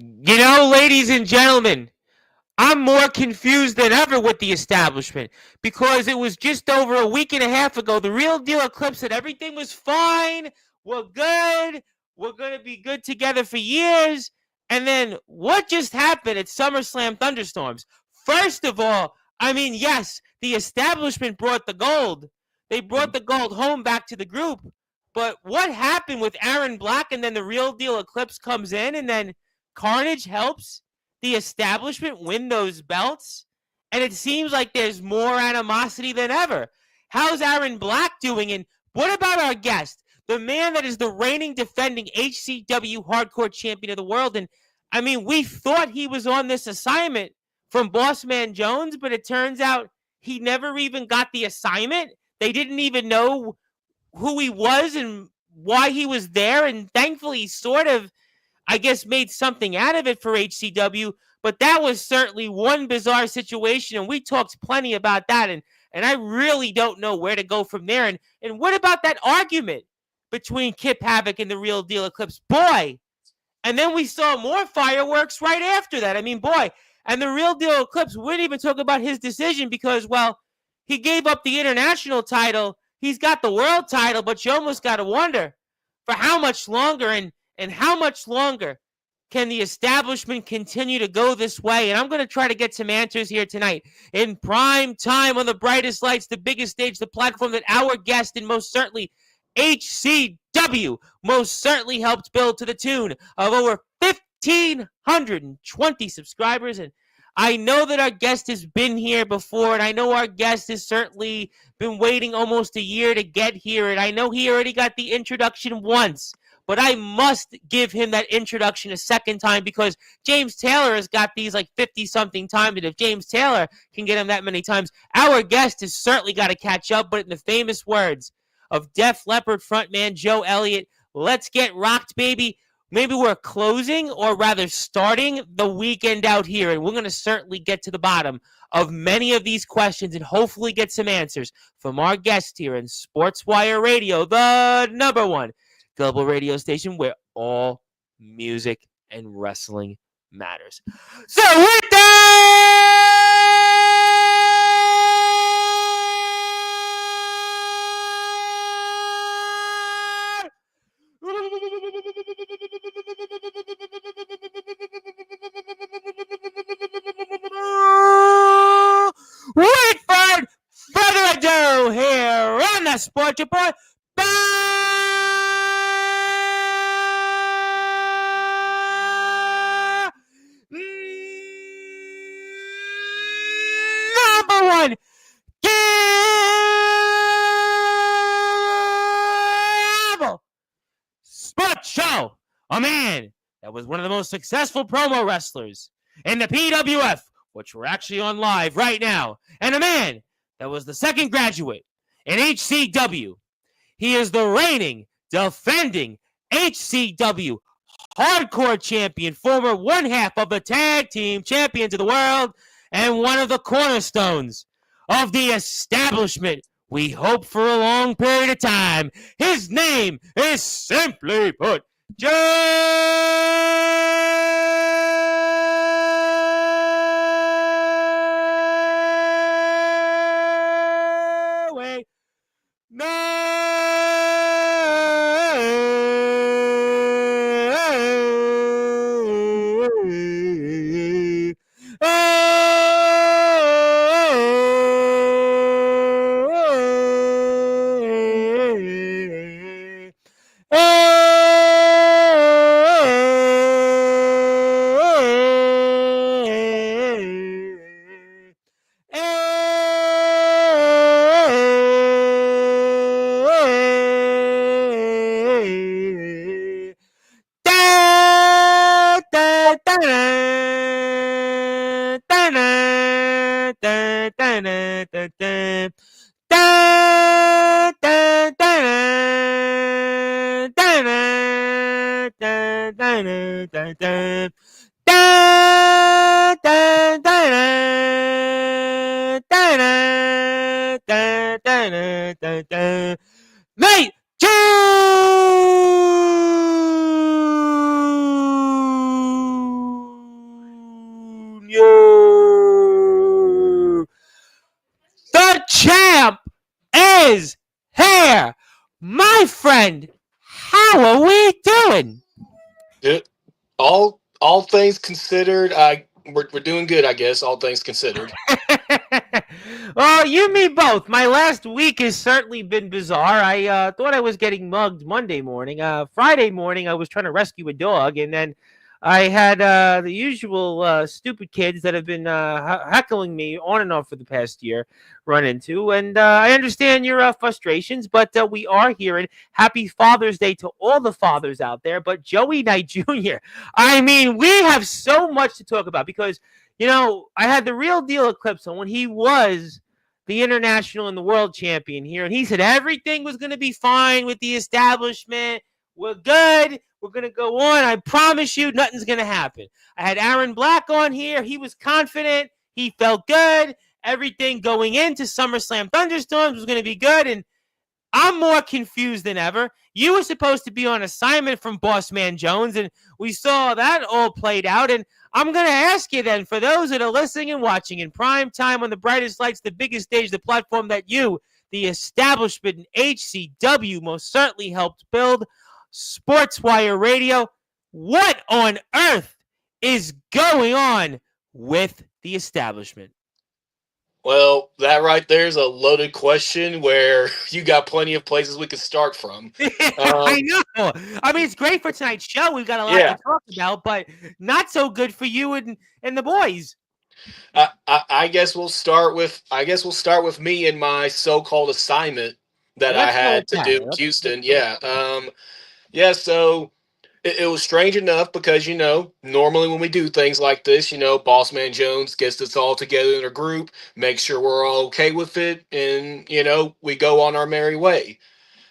Ladies and gentlemen, I'm more confused than ever with the establishment because it was just over a week and a half ago. The Real Deal Eclipse said everything was fine. We're good. We're going to be good together for years. And then what just happened at SummerSlam Thunderstorms? First of all, yes, the establishment brought the gold. They brought the gold home back to the group. But what happened with Aaron Black and then the Real Deal Eclipse comes in and then Carnage helps the establishment win those belts, and it seems like there's more animosity than ever. How's Aaron Black doing? And what about our guest, the man that is the reigning defending HCW Hardcore Champion of the world? And we thought he was on this assignment from Boss Man Jones, but it turns out he never even got the assignment. They didn't even know who he was and why he was there, and thankfully he sort of made something out of it for HCW, but that was certainly one bizarre situation, and we talked plenty about that, and I really don't know where to go from there. And what about that argument between Kip Havoc and the Real Deal Eclipse? Boy, and then we saw more fireworks right after that. Boy, and the Real Deal Eclipse, we didn't even talk about his decision because, well, he gave up the international title. He's got the world title, but you almost got to wonder for how much longer and how much longer can the establishment continue to go this way? And I'm going to try to get some answers here tonight in prime time on the brightest lights, the biggest stage, the platform that our guest and most certainly HCW most certainly helped build to the tune of over 1,520 subscribers. And I know that our guest has been here before, and I know our guest has certainly been waiting almost a year to get here, and I know he already got the introduction once. But I must give him that introduction a second time because James Taylor has got these like 50-something times. And if James Taylor can get him that many times, our guest has certainly got to catch up. But in the famous words of Def Leppard frontman Joe Elliott, let's get rocked, baby. Maybe we're closing or rather starting the weekend out here. And we're going to certainly get to the bottom of many of these questions and hopefully get some answers from our guest here in Sportswire Radio, the number one global radio station where all music and wrestling matters. So with that, without further ado, here on the Sports Report, number one cable sports show. A man that was one of the most successful promo wrestlers in the PWF, which we're actually on live right now, and a man that was the second graduate in HCW. He is the reigning, defending HCW Hardcore Champion, former one half of the Tag Team Champions of the World, and one of the cornerstones of the establishment. We hope for a long period of time. His name is simply put, Joey. Mate, two. My friend, how are we doing? It, all things considered, we're doing good, I guess. All things considered. Well, you and me both. My last week has certainly been bizarre. I thought I was getting mugged Monday morning. Friday morning, I was trying to rescue a dog, and then I had the usual stupid kids that have been heckling me on and off for the past year run into. And I understand your frustrations, but we are here. And happy Father's Day to all the fathers out there. But Joey Knight Jr., I mean, we have so much to talk about because I had the real deal eclipse on when he was the international and the world champion here, and he said everything was going to be fine with the establishment. We're good. We're going to go on. I promise you, nothing's going to happen. I had Aaron Black on here. He was confident. He felt good. Everything going into SummerSlam Thunderstorms was going to be good, and I'm more confused than ever. You were supposed to be on assignment from Boss Man Jones, and we saw that all played out. And I'm going to ask you then, for those that are listening and watching in prime time on the brightest lights, the biggest stage, the platform that you, the establishment in HCW, most certainly helped build, Sportswire Radio, what on earth is going on with the establishment? Well, that right there is a loaded question where you got plenty of places we could start from. I know. I mean, it's great for tonight's show. We've got a lot Yeah, to talk about, but not so good for you and the boys. I guess we'll start with me and my so-called assignment that I Let's go with had to that. do in Houston. Yeah, yeah. So it was strange enough because normally when we do things like this, Boss Man Jones gets us all together in a group, makes sure we're all okay with it, and we go on our merry way.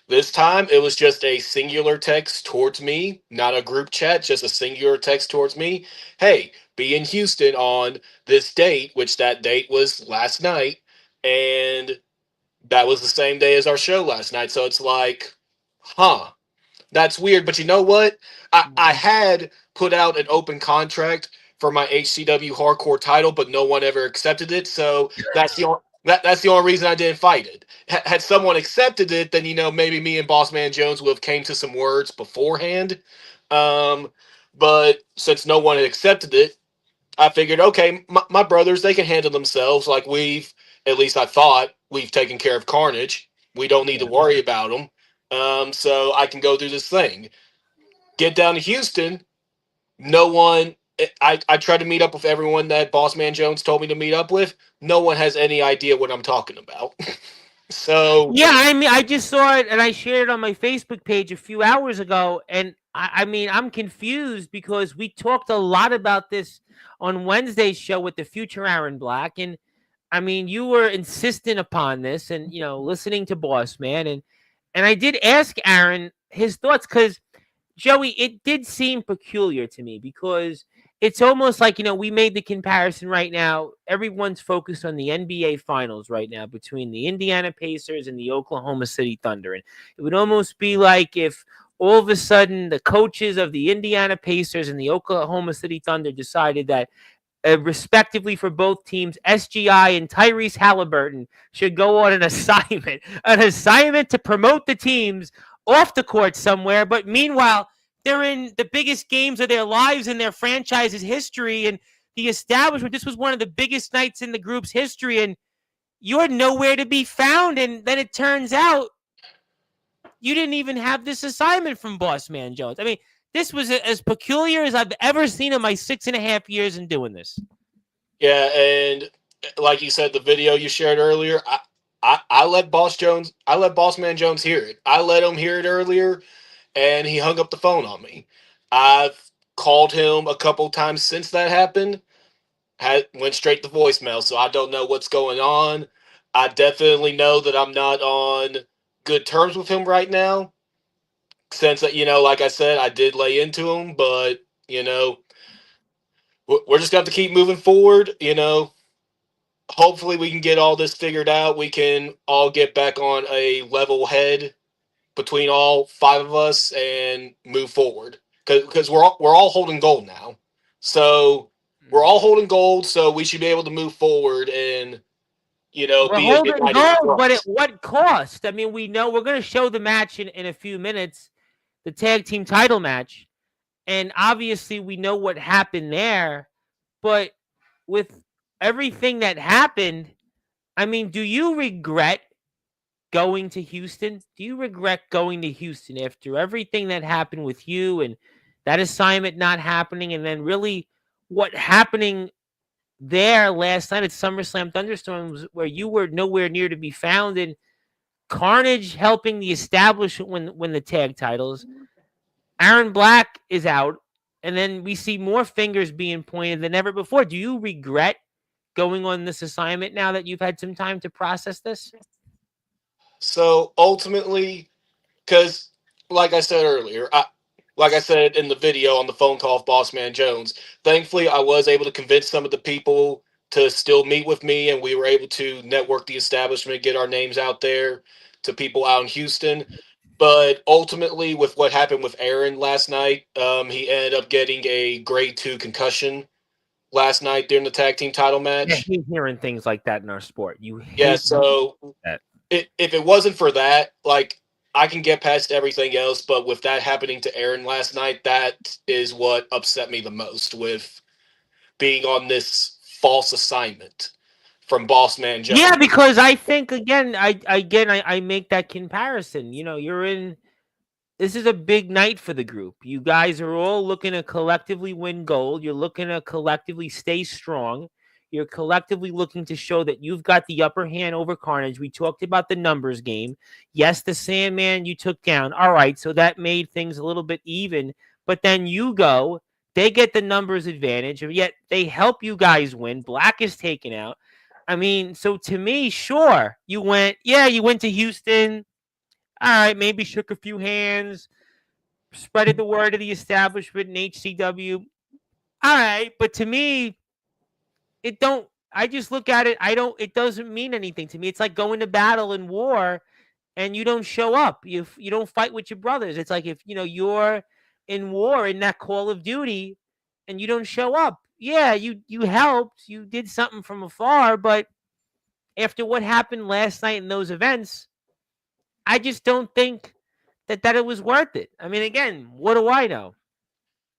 This time it was just a singular text towards me, not a group chat, just a singular text towards me. Hey, be in Houston on this date, which that date was last night, and that was the same day as our show last night. So it's like, huh, that's weird. But you know what? I Mhm. had put out an open contract for my HCW hardcore title, but no one ever accepted it. So that's the only reason I didn't fight it. Had someone accepted it, then maybe me and Boss Man Jones would have came to some words beforehand. Um, but since no one had accepted it, I figured, okay, my brothers, they can handle themselves. Like at least I thought, we've taken care of Carnage. We don't need to Yeah. worry about them. So I can go through this thing. Get down to Houston. No one. I tried to meet up with everyone that Boss Man Jones told me to meet up with. No one has any idea what I'm talking about. So Yeah, I mean, I just saw it and I shared it on my Facebook page a few hours ago. And I mean, I'm confused because we talked a lot about this on Wednesday's show with the future Aaron Black. And I mean, you were insistent upon this and, listening to Boss Man. And I did ask Aaron his thoughts because Joey, it did seem peculiar to me because it's almost like, we made the comparison right now. Everyone's focused on the NBA finals right now between the Indiana Pacers and the Oklahoma City Thunder. And it would almost be like if all of a sudden the coaches of the Indiana Pacers and the Oklahoma City Thunder decided that respectively for both teams, SGI and Tyrese Halliburton should go on an assignment to promote the teams off the court somewhere. But meanwhile, they're in the biggest games of their lives in their franchise's history and the establishment. This was one of the biggest nights in the group's history, and you're nowhere to be found. And then it turns out you didn't even have this assignment from Boss Man Jones. I mean, this was as peculiar as I've ever seen in my 6.5 years in doing this. yeah, and like you said, the video you shared earlier, I let Boss Man Jones hear it. I let him hear it earlier, and he hung up the phone on me. I've called him a couple times since that happened. Had went straight to voicemail, so I don't know what's going on. I definitely know that I'm not on good terms with him right now. Since that, like I said, I did lay into him, but we're just going to have to keep moving forward. Hopefully we can get all this figured out. We can all get back on a level head between all five of us and move forward because we're all holding gold now. So we're all holding gold, so we should be able to move forward and We're be a holding united gold, but at front. what cost? I mean, we know we're going to show the match in a few minutes, the tag team title match. And obviously, we know what happened there. But with everything that happened, I mean, do you regret going to Houston? Do you regret going to Houston after everything that happened with you and that assignment not happening? And then really what happening there last night at SummerSlam Thunderstorms, where you were nowhere near to be found, and Carnage helping the establishment win the tag titles. Aaron Black is out, and then we see more fingers being pointed than ever before. Do you regret going on this assignment now that you've had some time to process this? So ultimately, because like I said earlier, like I said in the video on the phone call of Boss Man Jones, thankfully I was able to convince some of the people to still meet with me, and we were able to network the establishment, get our names out there to people out in Houston. But ultimately, with what happened with Aaron last night, he ended up getting a grade 2 concussion last night during the tag team title Yeah, match. hate hearing things like that in our sport. You Yeah, hate so that. if it wasn't for that, like I can get past everything else, but with that happening to Aaron last night, that is what upset me the most with being on this false assignment from Boss Man Yeah, Jones. because I think again I make that comparison. You're in this is a big night for the group. You guys are all looking to collectively win gold. You're looking to collectively stay strong. You're collectively looking to show that you've got the upper hand over Carnage. We talked about the numbers game. Yes, the Sandman you took down. All right, so that made things a little bit even. But then you go, they get the numbers advantage, and yet they help you guys win. Black is taken out. I mean, so to me, sure, you went to Houston. All right, maybe shook a few hands, spreaded the word of the establishment in HCW. All right, but to me, it don't. I just look at it. I don't. It doesn't mean anything to me. It's like going to battle in war and you don't show up. You don't fight with your brothers. It's like if you're in war in that Call of Duty and you don't show up. Yeah, you helped. You did something from afar, but after what happened last night in those events, I just don't think that it was worth it. I mean, again, what do I know?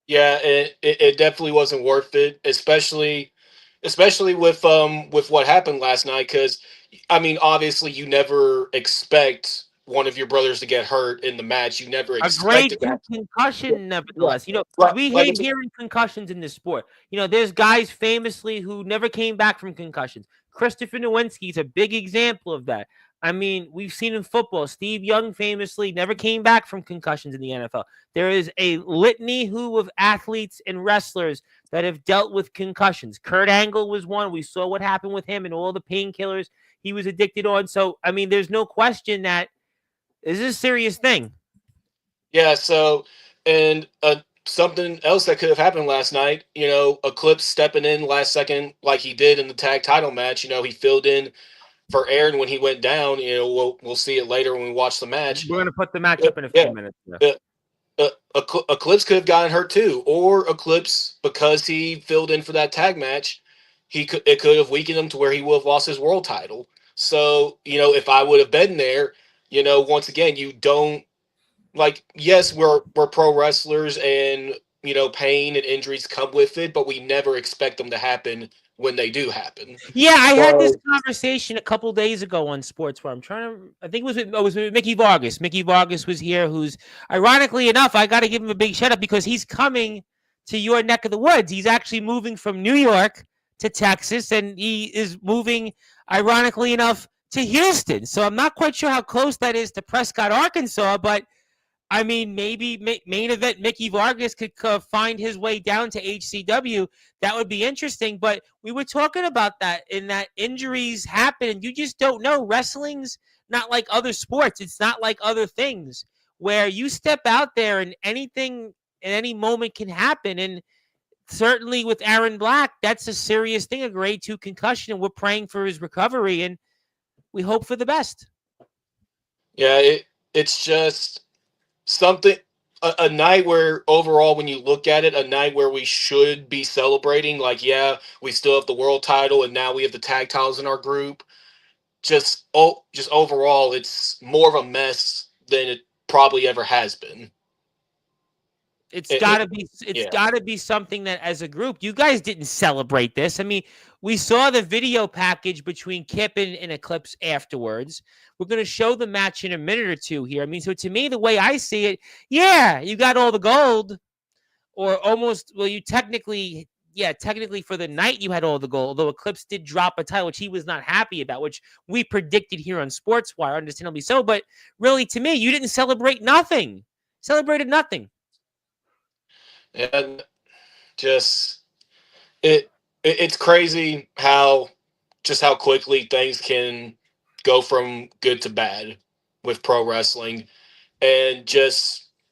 Yeah, it definitely wasn't worth it, especially with what happened last night. Because I mean, obviously, you never expect one of your brothers to get hurt in the match. You never A expected grade two that. concussion, Yeah, nevertheless. right. We Like hate it's hearing concussions in this sport. There's guys famously who never came back from concussions. Christopher Nowinski is a big example of that. I mean, we've seen in football, Steve Young famously never came back from concussions in the NFL. There is a litany who of athletes and wrestlers that have dealt with concussions. Kurt Angle was one. We saw what happened with him and all the painkillers he was addicted on. So, I mean, there's no question that this is a serious thing. Yeah, so and something else that could have happened last night, Eclipse stepping in last second like he did in the tag title match. He filled in for Aaron when he went down. We'll see it later when we watch the match. We're going to put the match up in a few Yeah, minutes. Yeah. Eclipse could have gotten hurt too, or Eclipse because he filled in for that tag match, it could have weakened him to where he would have lost his world title. So if I would have been there, once again, you don't like. Yes, we're pro wrestlers, and pain and injuries come with it, but we never expect them to happen when they do happen. Yeah, I had this So conversation a couple days ago on Sportswire. I think it was with Mickey Vargas. Mickey Vargas was here, who's ironically enough, I got to give him a big shout out because he's coming to your neck of the woods. He's actually moving from New York to Texas, and he is moving, ironically enough, to Houston. So I'm not quite sure how close that is to Prescott, Arkansas, but I mean, maybe main event Mickey Vargas could find his way down to HCW. That would be interesting. But we were talking about that in that injuries happen, and you just don't know. Wrestling's not like other sports. It's not like other things where you step out there and anything at any moment can happen. And certainly with Aaron Black, that's a serious thing, a grade 2 concussion, and we're praying for his recovery, and we hope for the best. yeah, it's just something a night where overall when you look at it, a night where we should be celebrating, like, yeah, we still have the world title and now we have the tag titles in our group, just overall, it's more of a mess than it probably ever has been. It's It, gotta be. It's yeah. gotta be something that, as a group, you guys didn't celebrate this. I mean, we saw the video package between Kip and Eclipse afterwards. We're gonna show the match in a minute or two here. I mean, so to me, the way I see it, yeah, you got all the gold, or almost. Well, you technically, yeah, technically for the night you had all the gold. Although Eclipse did drop a title, which he was not happy about, which we predicted here on Sportswire, understandably so. But really, to me, you didn't celebrate nothing. Celebrated nothing. And just it, it's crazy how how quickly things can go from good to bad with pro wrestling, and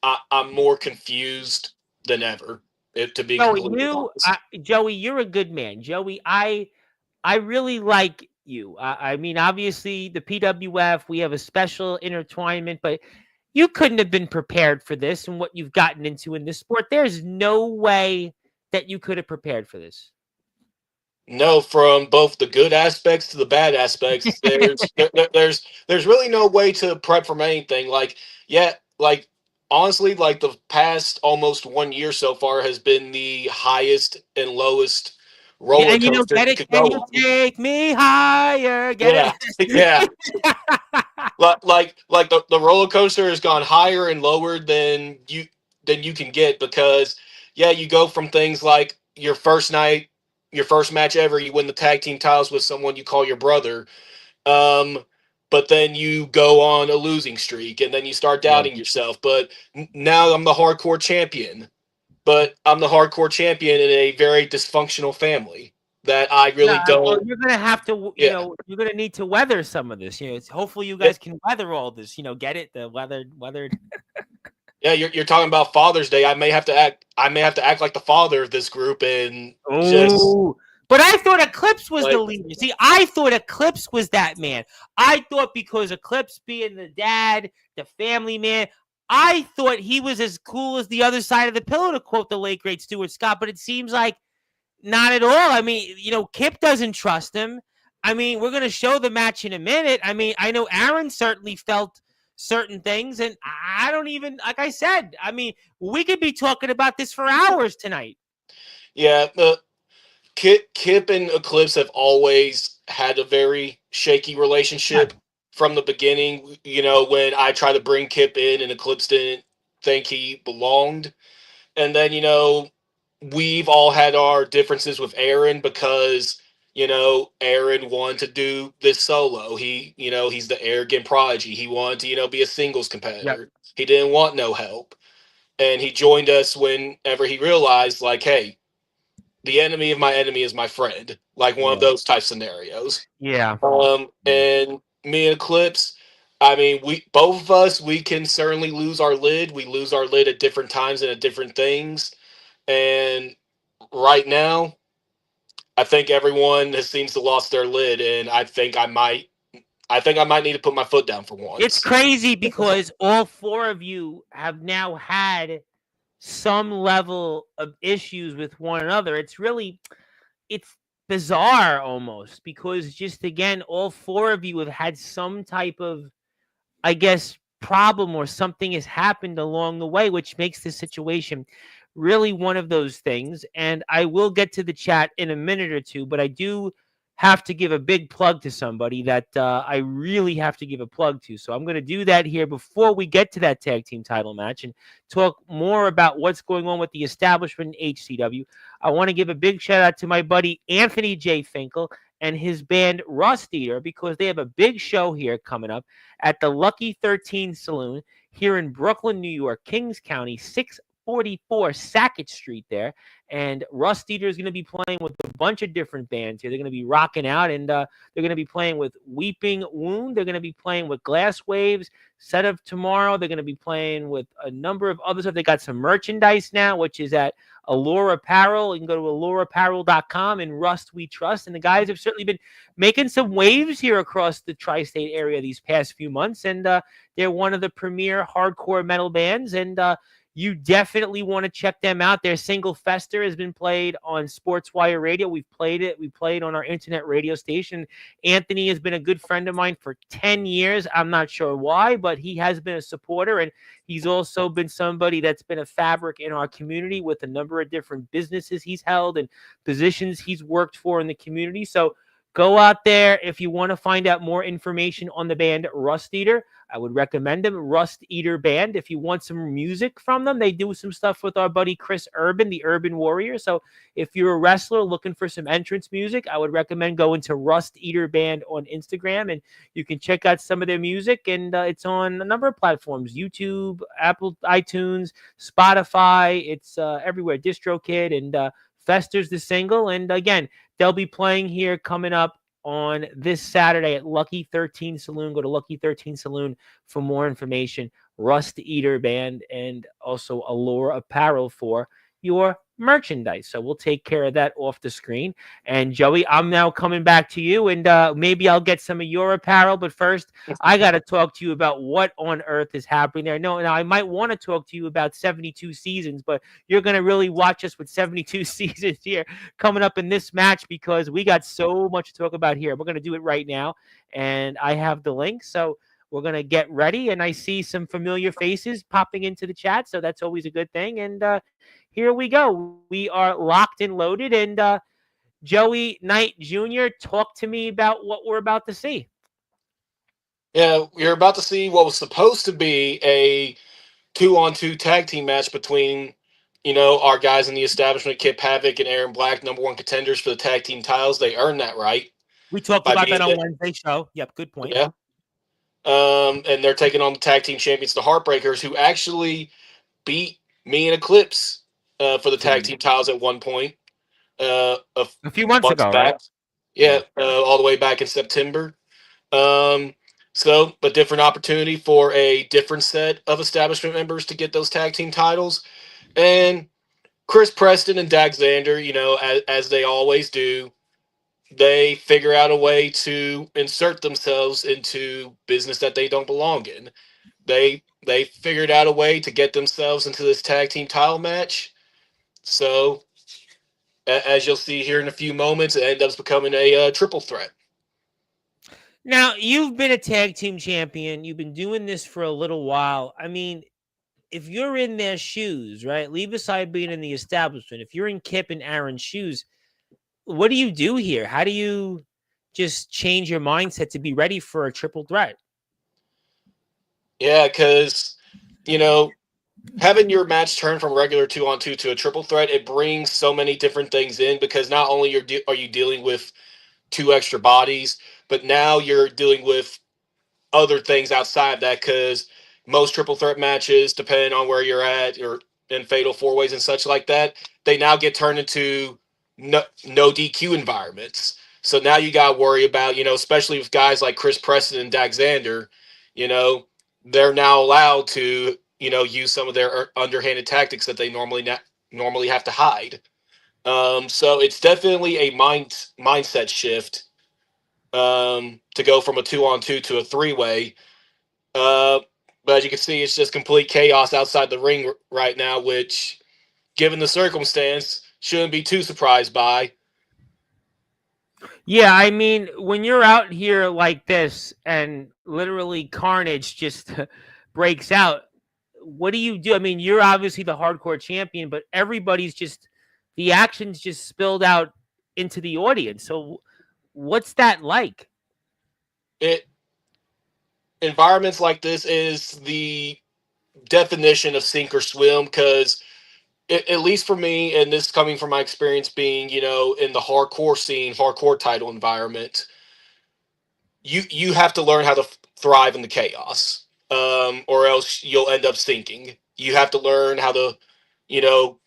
I'm more confused than ever. If to be Joey, completely honest, Joey, you're a good man. Joey, I really like you. I mean, obviously, the PWF, we have a special intertwinement, but you couldn't have been prepared for this and what you've gotten into in this sport. There's no way that you could have prepared for this. no, from both the good aspects to the bad aspects, there's really no way to prep from anything. Like, yeah, like honestly, like the past almost 1 year so far has been the highest and lowest Yeah, roller and coaster get you it? could Can go you on. take me higher? Yeah, Get yeah. it? Like the roller coaster has gone higher and lower than you can get, because yeah, you go from things like your first night, your first match ever, you win the tag team titles with someone you call your brother. um but then you go on a losing streak, and then you start Yeah. doubting yourself. But now I'm the hardcore champion, but I'm the hardcore champion in a very dysfunctional family that I Yeah, really well, don't. you're gonna have to, Yeah. you're gonna need to weather some of this. Hopefully you Yeah, guys can weather all this. Get it? The weathered. yeah, you're talking about Father's Day. I may have to act like the father of this group, and just Oh, but I thought Eclipse was the like, leader. See, I thought Eclipse was that man. I thought because Eclipse being the dad, the family man, I thought he was as cool as the other side of the pillow, to quote the late great Stuart Scott. But it seems like not at all. I mean, Kip doesn't trust him. I mean, we're going to show the match in a minute. I mean, I know Aaron certainly felt certain things, and I don't even, like I said, I mean, we could be talking about this for hours tonight. yeah, Kip and Eclipse have always had a very shaky Yeah. relationship from the beginning. When I tried to bring Kip in and Eclipse didn't think he belonged. And then, we've all had our differences with Aaron, because, Aaron wanted to do this solo. He's the arrogant prodigy. He wanted to, be a singles Yep. competitor. He didn't want no help. And he joined us whenever he realized, like, hey, the enemy of my enemy is my friend, like one of Yeah. those type scenarios. Yeah. And me and Eclipse, I mean, we both of us, we can certainly lose our lid. We lose our lid at different times and at different things. And right now, I think everyone has seems to lost their lid, and I think I might need to put my foot down for It's once. crazy because all four of you have now had some level of issues with one another. It's bizarre almost, because just again, all four of you have had some type of, I guess, problem, or something has happened along the way, which makes this situation really one of those things. And I will get to the chat in a minute or two, but I do have to give a big plug to somebody that I really have to give a plug to. So I'm going to do that here before we get to that tag team title match and talk more about what's going on with the establishment in HCW. I want to give a big shout out to my buddy Anthony J. Finkel and his band Rust Eater, because they have a big show here coming up at the Lucky 13 Saloon here in Brooklyn, New York, Kings County, 644 Sackett Street there. And Rust Eater is going to be playing with a bunch of different bands here. They're going to be rocking out, and they're going to be playing with Weeping Wound. They're going to be playing with Glass Waves, Set of Tomorrow. They're going to be playing with a number of other stuff. They got some merchandise now, which is at Allure Apparel. You can go to allureapparel.com, and Rust We Trust. And the guys have certainly been making some waves here across the tri-state area these past few months. And they're one of the premier hardcore metal bands. And You definitely want to check them out. Their single Fester has been played on Sportswire Radio. We've played it. We played on our internet radio station. Anthony has been a good friend of mine for 10 years. I'm not sure why, but he has been a supporter, and he's also been somebody that's been a fabric in our community with a number of different businesses he's held and positions he's worked for in the community. So go out there if you want to find out more information on the band Rust Eater. I would recommend them, Rust Eater Band. If you want some music from them, they do some stuff with our buddy Chris Urban, the Urban Warrior. So if you're a wrestler looking for some entrance music, I would recommend going to Rust Eater Band on Instagram, and you can check out some of their music. And it's on a number of platforms: YouTube, Apple, iTunes, Spotify. It's everywhere. DistroKid, and Fester's the single. And again, they'll be playing here coming up on this Saturday at Lucky 13 Saloon. Go to Lucky 13 Saloon for more information. Rust Eater Band, and also Allure Apparel for your merchandise. So we'll take care of that off the screen. And Joey, I'm now coming back to you, and maybe I'll get some of your apparel. But first, I got to talk to you about what on earth is happening there. No, now I might want to talk to you about 72 seasons, but you're going to really watch us with 72 seasons here coming up in this match, because we got so much to talk about here. We're going to do it right now, and I have the link. So we're going to get ready, and I see some familiar faces popping into the chat, so that's always a good thing. And here we go. We are locked and loaded, and Joey Knight Jr., talk to me about what we're about to see. Yeah, you're about to see what was supposed to be a 2-on-2 tag team match between, our guys in the establishment, Kip Havoc and Aaron Black, number one contenders for the tag team titles. They earned that right We talked by about that beating on it. Wednesday show. Yep, good point. Yeah. And they're taking on the tag team champions, the Heartbreakers, who actually beat me and Eclipse for the tag team titles at one point. A few months Months ago, right? back. Yeah, all the way back in September. So a different opportunity for a different set of establishment members to get those tag team titles. And Chris Preston and Dag Xander, as they always do, they figure out a way to insert themselves into business that they don't belong in. They figured out a way to get themselves into this tag team title match. So as you'll see here in a few moments, it ends up becoming a triple threat. Now, you've been a tag team champion. You've been doing this for a little while. I mean, if you're in their shoes, right? Leave aside being in the establishment. If you're in Kip and Aaron's shoes, what do you do here? How do you just change your mindset to be ready for a triple threat? Yeah, because, having your match turn from regular 2-on-2 to a triple threat, it brings so many different things in, because not only are you dealing with two extra bodies, but now you're dealing with other things outside of that, because most triple threat matches, depending on where you're at, or in fatal four ways and such like that, they now get turned into no DQ environments. So now you got to worry about, especially with guys like Chris Preston and Dag Xander, they're now allowed to, use some of their underhanded tactics that they normally have to hide. So it's definitely a mindset shift, to go from a 2-on-2 to a three-way. But as you can see, it's just complete chaos outside the ring right now, which, given the circumstance, shouldn't be too surprised by. Yeah, I mean, when you're out here like this and literally carnage just breaks out, what do you do? I mean, you're obviously the hardcore champion, but everybody's just, the action's just spilled out into the audience. So what's that like? It Environments like this is the definition of sink or swim, because at least for me, and this coming from my experience being, in the hardcore scene, hardcore title environment, you have to learn how to thrive in the chaos, or else you'll end up sinking. You have to learn how to,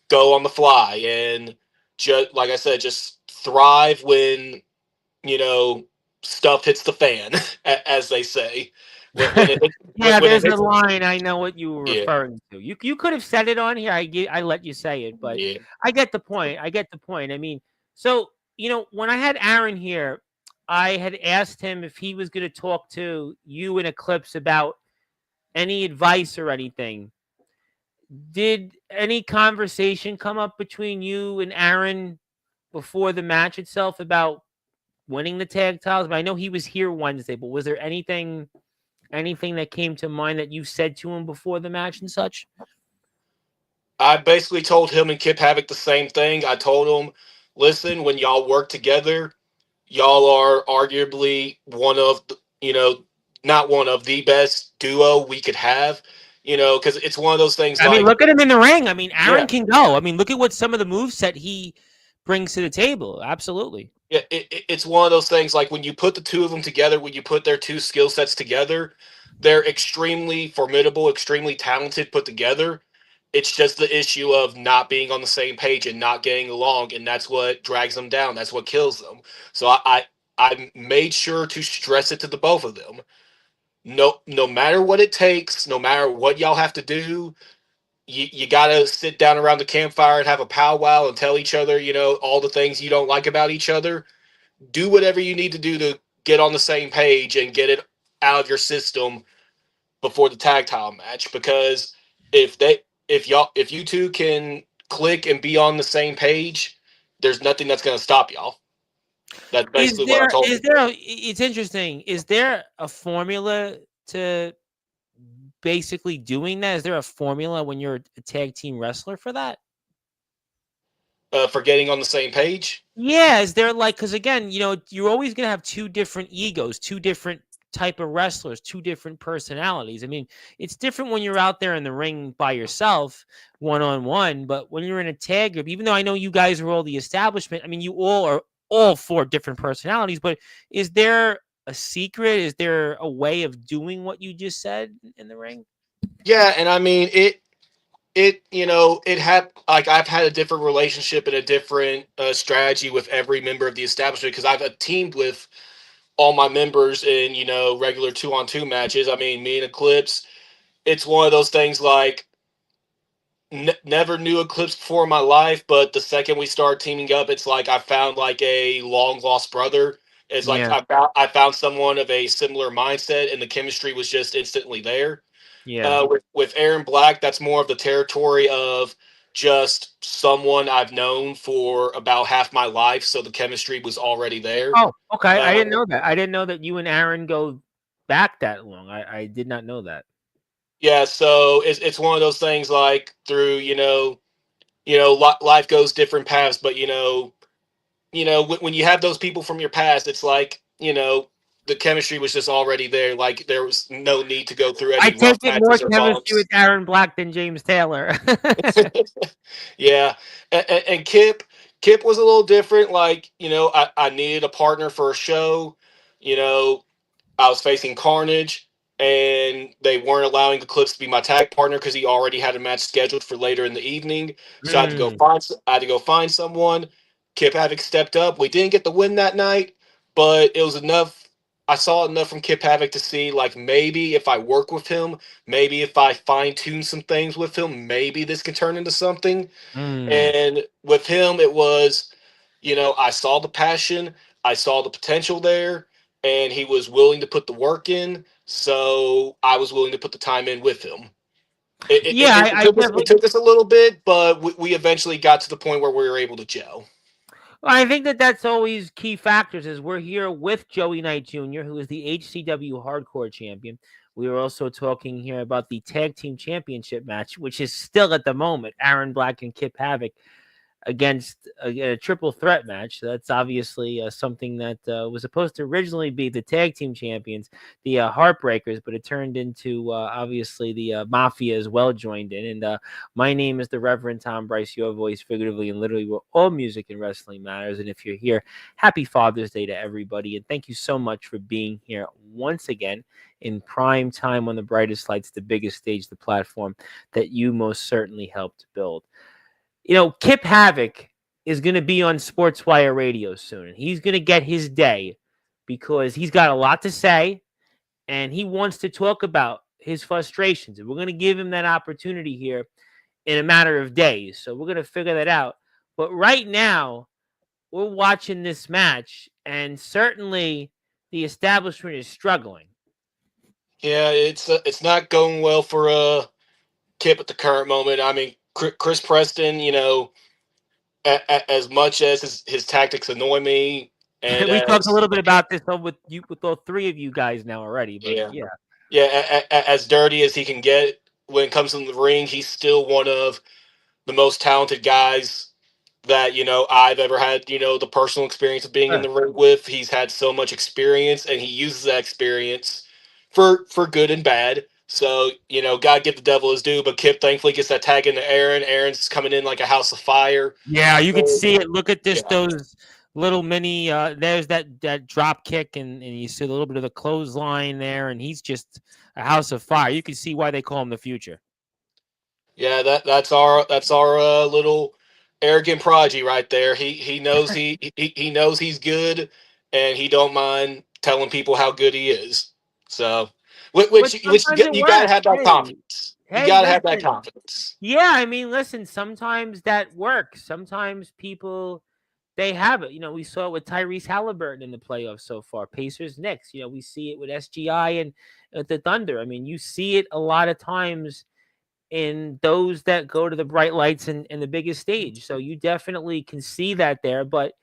go on the fly, and just like I said, just thrive when, you know stuff hits the fan, as they say. When it hits, Yeah, when it there's a hits, line. I know what you were yeah, referring to. You could have said it on here. I let you say it, but yeah. I get the point. I get the point. I mean, so when I had Aaron here, I had asked him if he was going to talk to you in Eclipse about any advice or anything. Did any conversation come up between you and Aaron before the match itself about winning the tag titles? But I know he was here Wednesday, but was there anything that came to mind that you said to him before the match and such? I basically told him and Kip Havoc the same thing. I told him, listen, when y'all work together, y'all are arguably one of not one of the best duo we could have. Because it's one of those things I mean, like, look at him in the ring. I mean, Aaron yeah, can go. I mean, look at what some of the moves that he brings to the table. Absolutely. yeah, it's one of those things like when you put the two of them together, when you put their two skill sets together, they're extremely formidable, extremely talented put together. It's just the issue of not being on the same page and not getting along, and that's what drags them down. That's what kills them. So I made sure to stress it to the both of them. No matter what it takes, no matter what y'all have to do, you gotta sit down around the campfire and have a powwow and tell each other, all the things you don't like about each other. Do whatever you need to do to get on the same page and get it out of your system before the tag title match. Because if they if you two can click and be on the same page, there's nothing that's gonna stop y'all. That's Is basically what I there told is him. there a, it's interesting. Is there a formula to basically doing that? Is there a formula when you're a tag team wrestler for that? For getting on the same page. Yeah, is there like because again, you're always gonna have two different egos, two different type of wrestlers, two different personalities. I mean, it's different when you're out there in the ring by yourself, one on one, but when you're in a tag group, even though I know you guys are all the establishment, I mean, you all are all four different personalities. But is there a secret? Is there a way of doing what you just said in the ring? Yeah, and I mean it had like I've had a different relationship and a different strategy with every member of the establishment because I've teamed with all my members in regular 2-on-2 matches. I mean, me and Eclipse, it's one of those things like never knew Eclipse before in my life, but the second we started teaming up, it's like I found like a long lost brother. It's like Yeah, I found someone of a similar mindset, and the chemistry was just instantly there. yeah. With Aaron Black, that's more of the territory of just someone I've known for about half my life, so the chemistry was already there. Oh, okay. I Uh, didn't know that. I didn't know that you and Aaron go back that long. I did not know that. yeah, so it's one of those things like through life goes different paths, but when you have those people from your past, it's like the chemistry was just already there. Like there was no need to go through I any rough take it more patches or chemistry with bumps. Aaron Black than James Taylor. Yeah, and Kip was a little different. Like I needed a partner for a show. You know, I was facing Carnage, and they weren't allowing Eclipse to be my tag partner because he already had a match scheduled for later in the evening. So Mm, I had to go find someone. Kip Havoc stepped up. We didn't get the win that night, but it was enough. I saw enough from Kip Havoc to see like maybe if I work with him, maybe if I fine tune some things with him, maybe this can turn into something. mm. And with him, it was, I saw the passion, I saw the potential there, and he was willing to put the work in. So I was willing to put the time in with him. Yeah, I It definitely. took us a little bit, but we eventually got to the point where we were able to gel. I think that that's always key factors. Is we're here with Joey Knight Jr., who is the HCW Hardcore Champion. We were also talking here about the Tag Team Championship match, which is still at the moment Aaron Black and Kip Havoc against a triple threat match. So that's obviously something that was supposed to originally be the tag team champions, the Heartbreakers, but it turned into obviously the Mafia as well joined in. And my name is the Reverend Tom Bryce, your voice, figuratively and literally, where all music and wrestling matters. And if you're here, happy Father's Day to everybody. And thank you so much for being here once again in prime time on the brightest lights, the biggest stage, the platform that you most certainly helped build. Kip Havoc is going to be on Sportswire Radio soon. And he's going to get his day because he's got a lot to say and he wants to talk about his frustrations. And we're going to give him that opportunity here in a matter of days. So we're going to figure that out. But right now, we're watching this match, and certainly the establishment is struggling. Yeah, it's not going well for Kip at the current moment. I mean, Chris Preston, as much as his tactics annoy me, and We talked a as little bit about this with you, with all three of you guys now already, but yeah, yeah. yeah, as dirty as he can get when it comes to the ring, he's still one of the most talented guys that I've ever had the personal experience of being in Sure. the ring with. He's had so much experience, and he uses that experience for good and bad. So gotta give the devil his due. But Kip thankfully gets that tag into Aaron. Aaron's coming in like a house of fire. Yeah, you could So, see it. Look at this, yeah, those little mini. There's that drop kick, and you see a little bit of the clothesline there, and he's just a house of fire. You can see why they call him the future. yeah. That's our little arrogant prodigy right there. He knows he knows he's good, and he don't mind telling people how good he is. So, But which sometimes it you gotta works. have that Hey, confidence. You hey, gotta have that listen. confidence. Yeah, I mean, listen. Sometimes that works. Sometimes people they have it. We saw it with Tyrese Halliburton in the playoffs so far. Pacers next. We see it with SGI and at the Thunder. I mean, you see it a lot of times in those that go to the bright lights and the biggest stage. So you definitely can see that there. But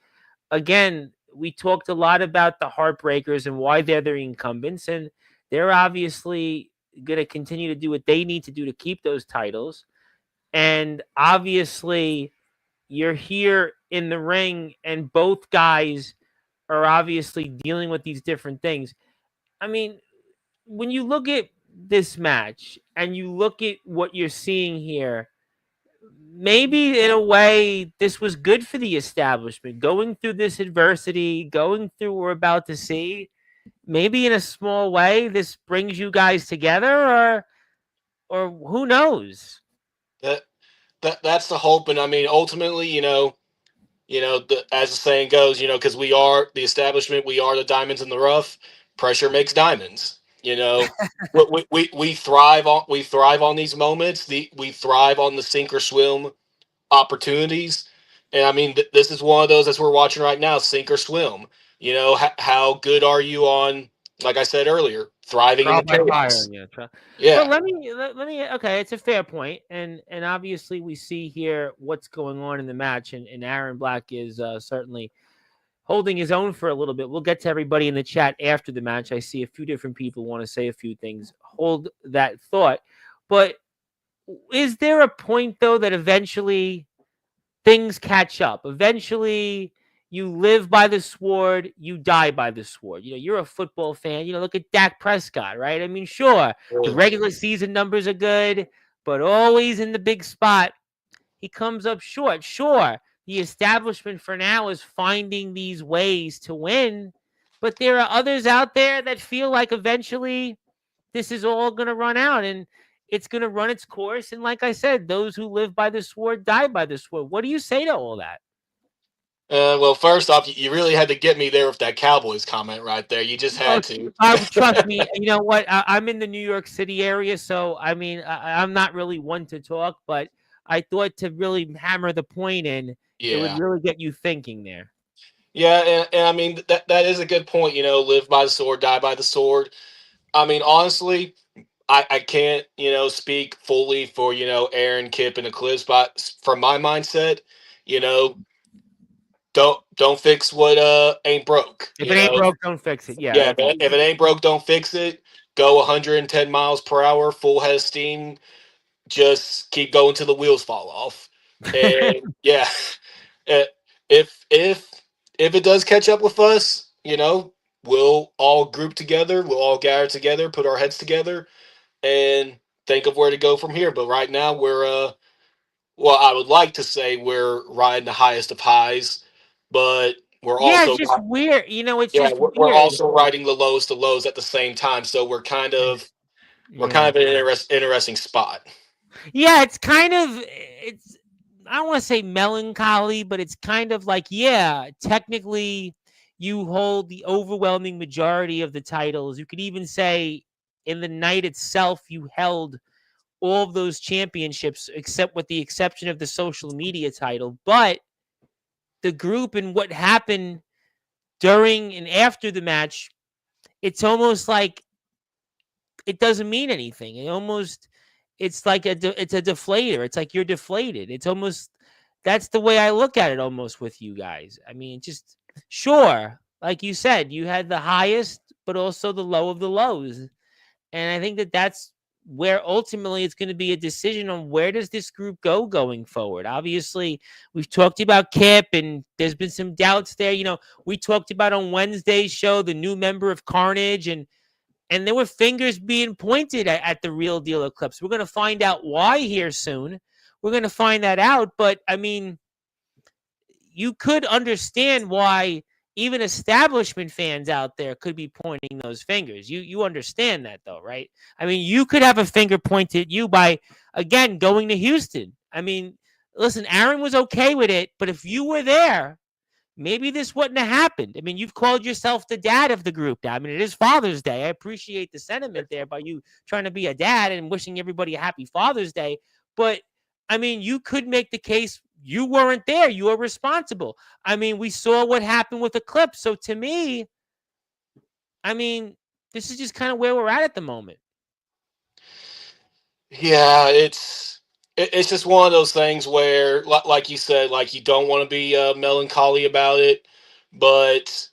again, we talked a lot about the heartbreakers and why they're the incumbents, and they're obviously going to continue to do what they need to do to keep those titles. And obviously, you're here in the ring, and both guys are obviously dealing with these different things. I mean, when you look at this match and you look at what you're seeing here, maybe in a way this was good for the establishment going through this adversity, going through what we're about to see. Maybe in a small way this brings you guys together, or who knows. That that's the hope, and I mean, ultimately, as the saying goes, because we are the establishment, we are the diamonds in the rough. Pressure makes diamonds. We thrive on these moments. We thrive on the sink or swim opportunities, and I mean, this is one of those as we're watching right now, sink or swim. How good are you on? Like I said earlier, thriving in Trial the by fire, chaos. yeah. But Yeah, let me. Okay, it's a fair point, and obviously we see here what's going on in the match, and Aaron Black is certainly holding his own for a little bit. We'll get to everybody in the chat after the match. I see a few different people want to say a few things. Hold that thought. But is there a point though that eventually things catch up? Eventually you live by the sword, you die by the sword. You're a football fan. Look at Dak Prescott, right? I mean, sure, the regular season numbers are good, but always in the big spot, he comes up short. Sure, the establishment for now is finding these ways to win, but there are others out there that feel like eventually this is all going to run out and it's going to run its course. And like I said, those who live by the sword die by the sword. What do you say to all that? well, first off, you really had to get me there with that Cowboys comment right there. You just Oh, had to. trust me. You know what? I'm in the New York City area, so I mean, I'm not really one to talk, but I thought to really hammer the point in, it would Yeah. really get you thinking there. Yeah, and I mean that is a good point. Live by the sword, die by the sword. I mean, honestly, I can't speak fully for Aaron, Kip, and Eclipse, but from my mindset, you know, don't fix what ain't broke. If it ain't broke, don't fix it. Yeah, Yeah, that's if it ain't broke, don't fix it. Go 110 miles per hour, full head of steam. Just keep going till the wheels fall off. And yeah, eh, if if it does catch up with us, we'll all group together, we'll all gather together, put our heads together, and think of where to go from here. But right now, we're well, I would like to say we're riding the highest of highs, but we're yeah, it's also just weird. It's yeah, just we're weird. also riding the lowest of lows at the same time. So we're kind Yeah. of in an interesting spot. Yeah, it's I don't want to say melancholy, but it's kind of like, yeah, technically you hold the overwhelming majority of the titles. You could even say in the night itself you held all of those championships except with the exception of the social media title. But the group and what happened during and after the match, it's almost like it doesn't mean anything. it's like it's a deflator. It's like you're deflated. It's almost that's the way I look at it almost with you guys. I mean, just sure, like you said, you had the highest, but also the low of the lows. And I think that that's where ultimately it's going to be a decision on where does this group go going forward. Obviously, we've talked about Kip, and there's been some doubts there. We talked about on Wednesday's show the new member of Carnage, and there were fingers being pointed at the Real Deal Eclipse. We're going to find out why here soon. We're going to find that out. But I mean, you could understand why even establishment fans out there could be pointing those fingers. You understand that though, right? I mean, you could have a finger pointed at you by again going to Houston. I mean, listen, Aaron was okay with it, but if you were there, maybe this wouldn't have happened. I mean, you've called yourself the dad of the group now. I mean, it is Father's Day. I appreciate the sentiment there by you trying to be a dad and wishing everybody a happy Father's Day. But I mean, you could make the case you weren't there. You were responsible. I mean, we saw what happened with Eclipse. So to me, I mean, this is just kind of where we're at the moment. Yeah, it's just one of those things where, like you said, like you don't want to be melancholy about it, but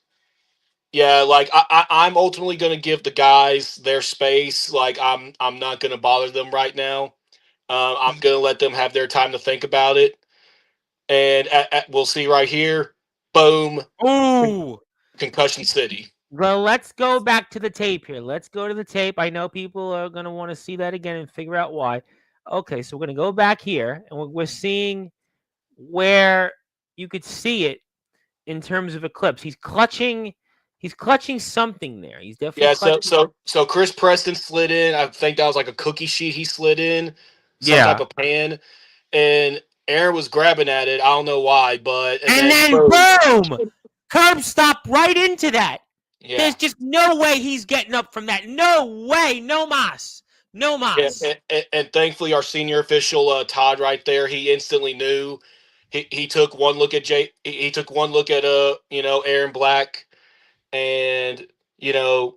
yeah, like I'm ultimately going to give the guys their space. Like I'm not going to bother them right now. I'm going to let them have their time to think about it, and we'll see right here. Boom, Ooh. concussion city. Well, let's go back to the tape here. Let's go to the tape. I know people are going to want to see that again and figure out why. Okay, so we're going to go back here, and we're seeing where you could see it in terms of Eclipse. He's clutching something there. He's definitely Yeah, so clutching. so Chris Preston slid in. I think that was like a cookie sheet he slid in, some type Yeah. of pan, and Aaron was grabbing at it. I don't know why, but and And then then boom. boom! Curb stop right into that. Yeah, There's just no way he's getting up from that. No way. No mas. No yeah, mas. and thankfully our senior official Todd right there, he instantly knew. He took one look at he took one look at Aaron Black, and you know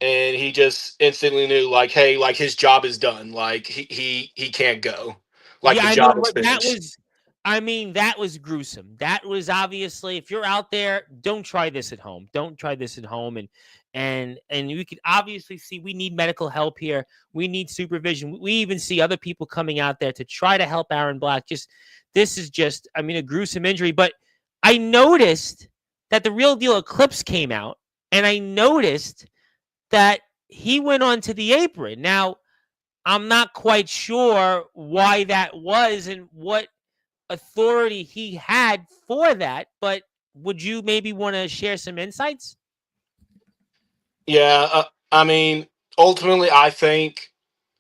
and he just instantly knew, like, hey, like his job is done, like he can't go, like Yeah, the I mean, job is what that finished. was, I mean, that was gruesome. That was obviously, if you're out there, don't try this at home. Don't try this at home. And you could obviously see we need medical help here. We need supervision. We even see other people coming out there to try to help Aaron Black. This is just, I mean, a gruesome injury. But I noticed that the Real Deal Eclipse came out, and I noticed that he went onto the apron. Now, I'm not quite sure why that was and what authority he had for that, but would you maybe want to share some insights? Yeah, I mean, ultimately, I think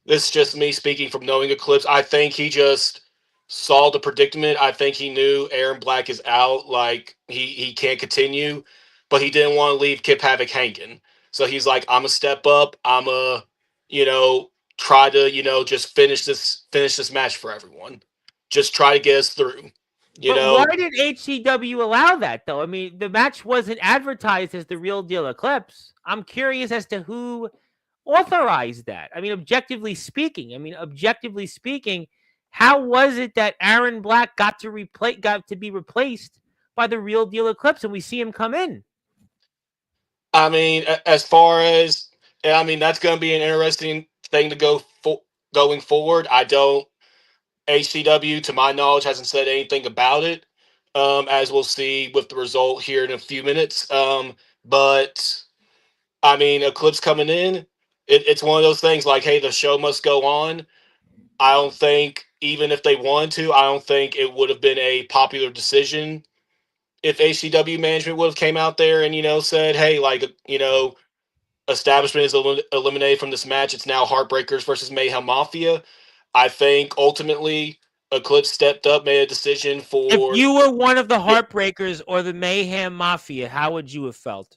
this is just me speaking from knowing Eclipse. I think he just saw the predicament. I think he knew Aaron Black is out, like he can't continue, but he didn't want to leave Kip Havoc hanging. So he's like, I'm a step up. I'm a, you know, try to, just finish this match for everyone. Just try to get us through. You But why know, did HCW allow that, though? I mean, the match wasn't advertised as the Real Deal Eclipse. I'm curious as to who authorized that. I mean, objectively speaking, how was it that Aaron Black got to be replaced by the Real Deal Eclipse, and we see him come in? I mean, as far as, I mean, that's going to be an interesting thing to going forward. I don't HCW, to my knowledge, hasn't said anything about it, as we'll see with the result here in a few minutes. But I mean, Eclipse coming in, it's one of those things like, hey, the show must go on. I don't think, even if they wanted to, I don't think it would have been a popular decision if HCW management would have came out there and said, hey, like establishment is eliminated from this match. It's now Heartbreakers versus Mayhem Mafia. I think ultimately Eclipse stepped up, made a decision If for. you were one of the Heartbreakers or the Mayhem Mafia, how would you have felt?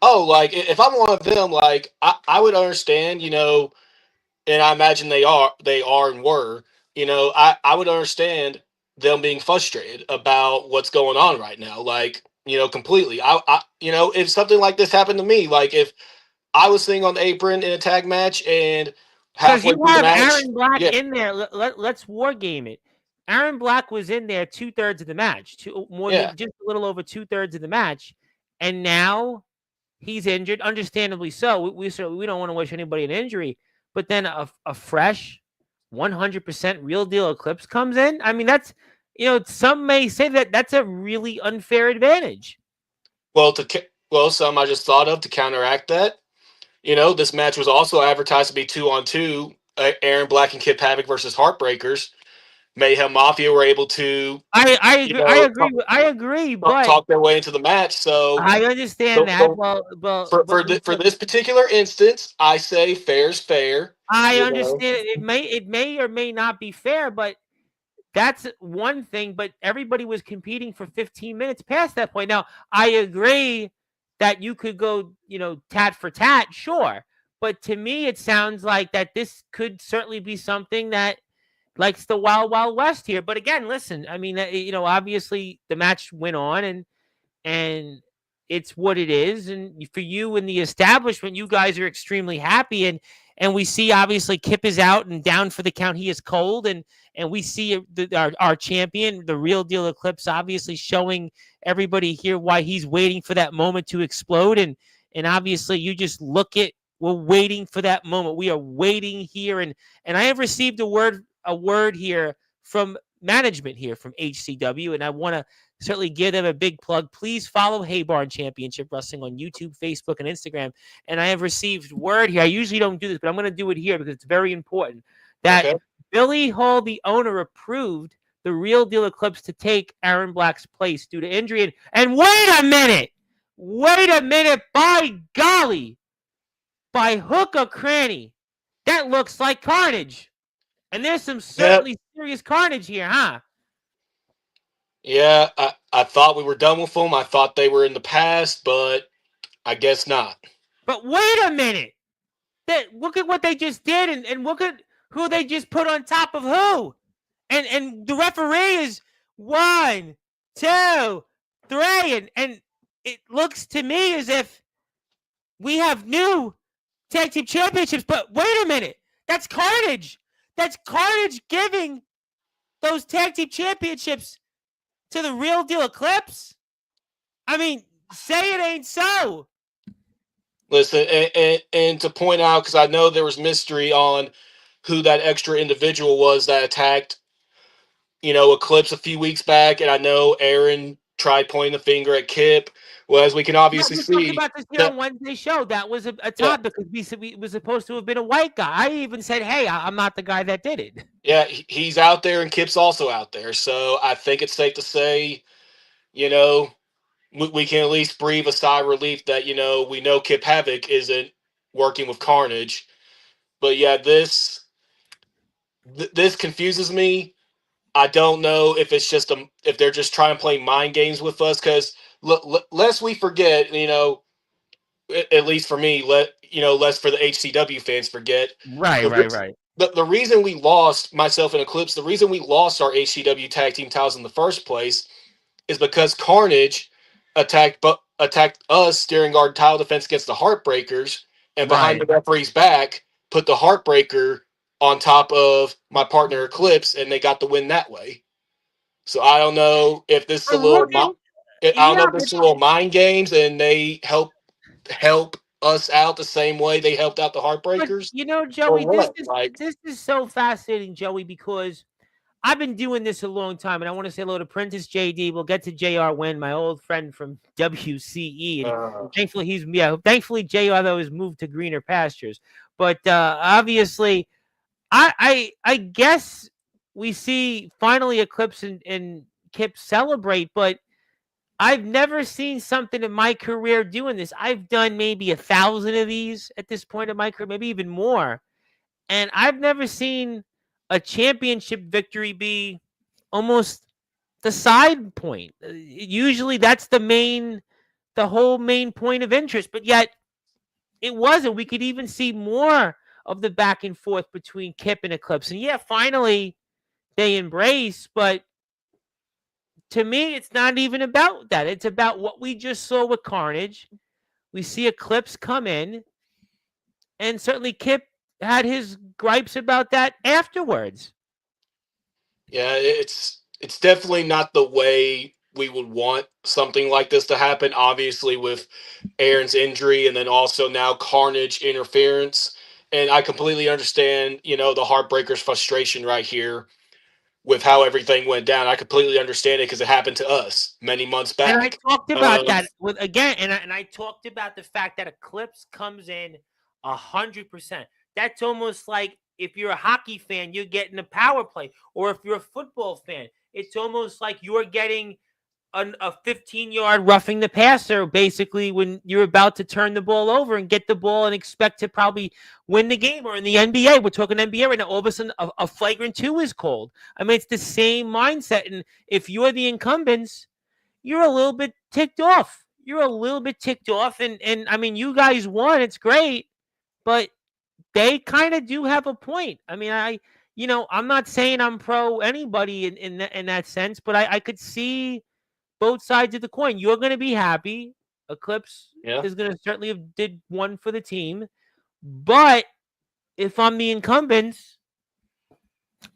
Oh, like if I'm one of them, like I would understand, and I imagine they are and were, I would understand them being frustrated about what's going on right now. Like, completely. If something like this happened to me, like if I was sitting on the apron in a tag match and Because halfway you through the have match. Aaron Black Yeah, in there. Let's war game it. Aaron Black was in there 2/3 of the match, more yeah. than just a little over 2/3 of the match, and now he's injured, understandably so. We don't want to wish anybody an injury, but then a fresh 100% real deal Eclipse comes in. I mean, that's some may say that that's a really unfair advantage. Well, some I just thought of to counteract that. This match was also advertised to be 2-on-2. Aaron Black and Kip Havoc versus Heartbreakers. Mayhem Mafia were able to, I you agree. I know, agree. I agree. But talk their way into the match. So I understand the, that. the, Well, for this particular instance, I say fair's fair. I You know, understand it may or may not be fair, but that's one thing. But everybody was competing for 15 minutes past that point. Now, I agree that you could go, tat for tat, sure. But to me, it sounds like that this could certainly be something that likes the Wild Wild West here. But again, listen, I mean, obviously the match went on, and it's what it is. And for you and the establishment, you guys are extremely happy. And we see obviously Kip is out and down for the count. He is cold, and we see our champion, the real deal Eclipse, obviously showing everybody here why he's waiting for that moment to explode. And obviously you just look at, we're waiting for that moment. We are waiting here, and I have received a word here from management here from HCW, and I want to certainly give them a big plug. Please follow Haybarn Championship Wrestling on YouTube, Facebook, and Instagram. And I have received word here. I usually don't do this, but I'm going to do it here because it's very important that okay. Billy Hall, the owner, approved the real deal Eclipse to take Aaron Black's place due to injury. And wait a minute. By golly. By hook or cranny. That looks like carnage. And there's some Yeah, certainly serious carnage here, huh? yeah. I thought we were done with them. I thought they were in the past, but I guess not. But wait a minute. Look at what they just did, and look at who they just put on top of who. And the referee is 1, 2, 3, and it looks to me as if we have new tag team championships. But wait a minute, that's Carnage. That's Carnage giving those tag team championships to the real deal Eclipse. I mean, say it ain't so. Listen, and to point out, because I know there was mystery on who that extra individual was that attacked, Eclipse a few weeks back, and I know Aaron tried pointing the finger at Kip. Well, as we can Yeah, obviously we talked see, about this here that on Wednesday's show. That was a yeah, topic because we said it was supposed to have been a white guy. I even said, "Hey, I'm not the guy that did it." yeah, he's out there, and Kip's also out there. So I think it's safe to say, you know, we can at least breathe a sigh of relief that we know Kip Havoc isn't working with Carnage. But yeah, this confuses me. I don't know if it's just if they're just trying to play mind games with us because lest we forget, at least for me, less for the HCW fans forget Right, the right, right. the reason we lost myself in Eclipse, the reason we lost our HCW tag team titles in the first place is because Carnage attacked us during our title defense against the Heartbreakers, and behind Right. the referee's back put the Heartbreaker on top of my partner Eclipse, and they got the win that way. So I don't know if this is a But little. looking, I don't know yeah, if this but is a little mind games, and they help us out the same way they helped out the Heartbreakers, or Joey, this what? is Like, this is so fascinating, Joey, because I've been doing this a long time, and I want to say hello to Prentice JD. We'll get to JR Wynn, my old friend from WCE, and uh, thankfully JR though has moved to greener pastures. But obviously, I guess we see finally Eclipse and Kip celebrate, but I've never seen something in my career doing this. I've done maybe 1,000 of these at this point in my career, maybe even more. And I've never seen a championship victory be almost the side point. Usually that's the whole main point of interest, but yet it wasn't. We could even see more of the back and forth between Kip and Eclipse. And yeah, finally they embrace, but to me, it's not even about that. It's about what we just saw with Carnage. We see Eclipse come in, and certainly Kip had his gripes about that afterwards. Yeah, it's definitely not the way we would want something like this to happen. Obviously, with Aaron's injury and then also now Carnage interference, and I completely understand, the Heartbreakers' frustration right here with how everything went down. I completely understand it because it happened to us many months And I back. talked about that with again, and I talked about the fact that Eclipse comes in 100%. That's almost like if you're a hockey fan, you're getting a power play, or if you're a football fan, it's almost like you're getting a 15-yard roughing the passer, basically, when you're about to turn the ball over and get the ball and expect to probably win the game. Or in the NBA, we're talking NBA right now, all of a sudden a flagrant two is called. I mean, it's the same mindset. And if you're the incumbents, you're a little bit ticked off. You're a little bit ticked off. And I mean, you guys won. It's great. But they kind of do have a point. I mean, I'm not saying I'm pro anybody in that sense, but I could see both sides of the coin. You're going to be happy. Eclipse Yeah. is going to certainly have did one for the team. But if I'm the incumbents,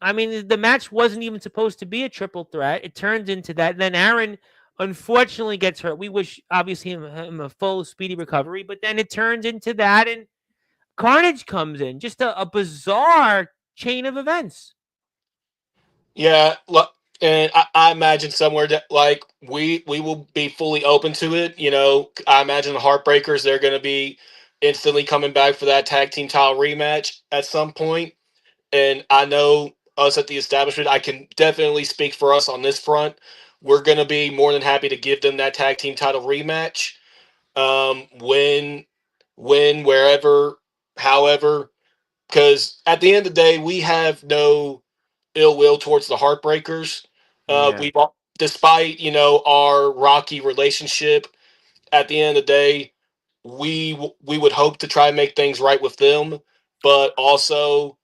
I mean, the match wasn't even supposed to be a triple threat. It turns into that. And then Aaron unfortunately gets hurt. We wish, obviously, him a full, speedy recovery. But then it turns into that, and Carnage comes in. Just a bizarre chain of events. Yeah, look, and I imagine somewhere that like we will be fully open to it. I imagine the Heartbreakers, they're going to be instantly coming back for that tag team title rematch at some point. And I know us at the establishment, I can definitely speak for us on this front. We're going to be more than happy to give them that tag team title rematch. When, wherever, however, because at the end of the day, we have no ill will towards the Heartbreakers. Yeah. We, despite our rocky relationship, at the end of the day, we would hope to try and make things right with them, but also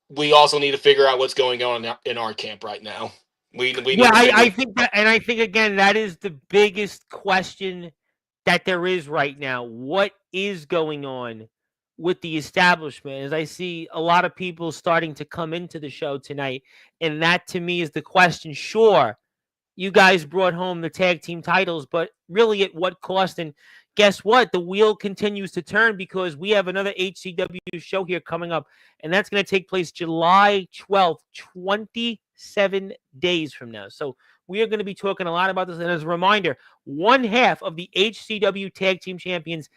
we also need to figure out what's going on in our camp right now. We Yeah, need to I figure. think that, and I think again that is the biggest question that there is right now. What is going on with the establishment? As I see a lot of people starting to come into the show tonight, and that to me is the question. Sure, you guys brought home the tag team titles, but really at what cost? And guess what? The wheel continues to turn because we have another HCW show here coming up, and that's going to take place July 12th, 27 days from now. So we are going to be talking a lot about this. And as a reminder, one half of the HCW Tag Team Champions,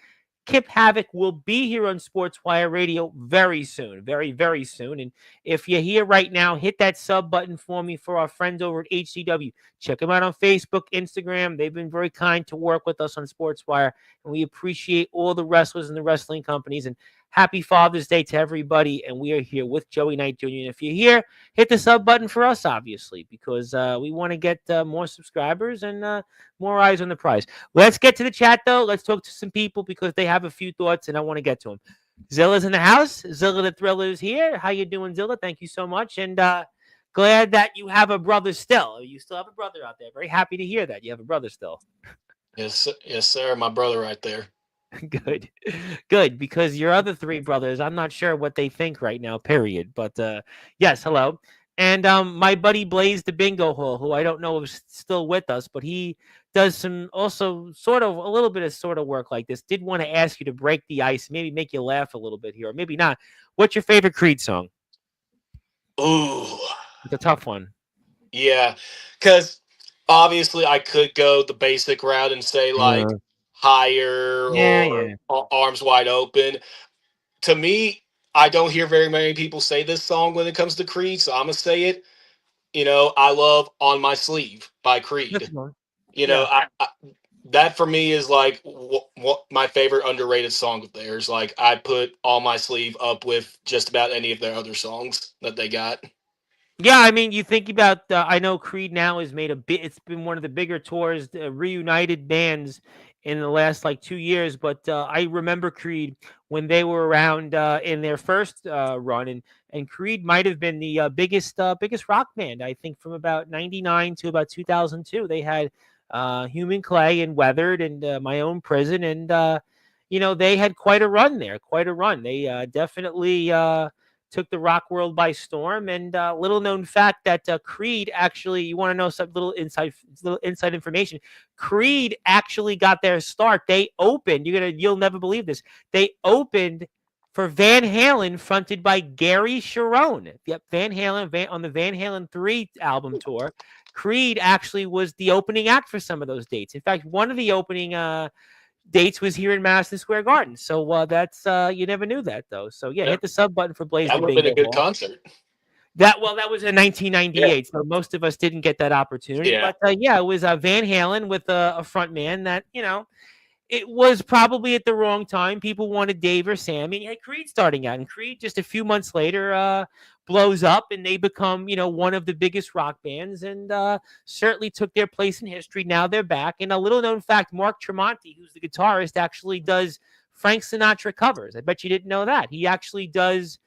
Kip Havoc, will be here on Sportswire Radio very soon, very, very soon. And if you're here right now, hit that sub button for me for our friends over at HCW. Check them out on Facebook, Instagram. They've been very kind to work with us on Sportswire, and we appreciate all the wrestlers and the wrestling companies. And happy Father's Day to everybody. And we are here with Joey Knight Jr. And if you're here, hit the sub button for us, obviously, because we want to get more subscribers and more eyes on the prize. Let's get to the chat, though. Let's talk to some people because they have a few thoughts, and I want to get to them. Zilla's in the house. Zilla the Thriller is here. How you doing, Zilla? Thank you so much. And glad that you have a brother still. You still have a brother out there. Very happy to hear that. You have a brother still. Yes, sir. My brother right there. Good. Good. Because your other three brothers, I'm not sure what they think right now, period. But yes, hello. And my buddy Blaze the Bingo Hall, who I don't know is still with us, but he does some also sort of a little bit of sort of work like this. Did want to ask you to break the ice, maybe make you laugh a little bit here, or maybe not. What's your favorite Creed song? Ooh, It's a tough one. yeah, because obviously I could go the basic route and say like Uh, higher yeah, or yeah. arms wide open. To me, I don't hear very many people say this song when it comes to Creed, so I'm gonna say it. I love "On My Sleeve" by That's Creed. one. You know, Yeah. I that for me is like what my favorite underrated song of theirs. Like I put "On My Sleeve" up with just about any of their other songs that they got. Yeah, I mean, you think about. I know Creed now has made a bit. It's been one of the bigger tours, reunited bands in the last like 2 years. But I remember Creed when they were around in their first run, and Creed might have been the biggest rock band. I think from about '99 to about 2002, they had Human Clay and Weathered and My Own Prison, and they had quite a run there, quite a run. They definitely took the rock world by storm. And little known fact that Creed actually, you want to know some little inside information. Creed actually got their start. They opened. You'll never believe this. They opened for Van Halen, fronted by Gary Cherone. Yep, Van Halen on the Van Halen 3 album tour. Creed actually was the opening act for some of those dates. In fact, one of the opening dates was here in Madison Square Garden. So that's you never knew that though. So yeah, Yeah, hit the sub button for Blaze that the would have been a Bingo good Hall. concert. That was in Yeah, 1998, so most of us didn't get that opportunity. yeah. But yeah, it was Van Halen with a front man that it was probably at the wrong time. People wanted Dave or Sammy. You had Creed starting out, and Creed just a few months later blows up, and they become one of the biggest rock bands, and certainly took their place in history. Now they're back. And a little known fact: Mark Tremonti, who's the guitarist, actually does Frank Sinatra covers. I bet you didn't know that. He actually does.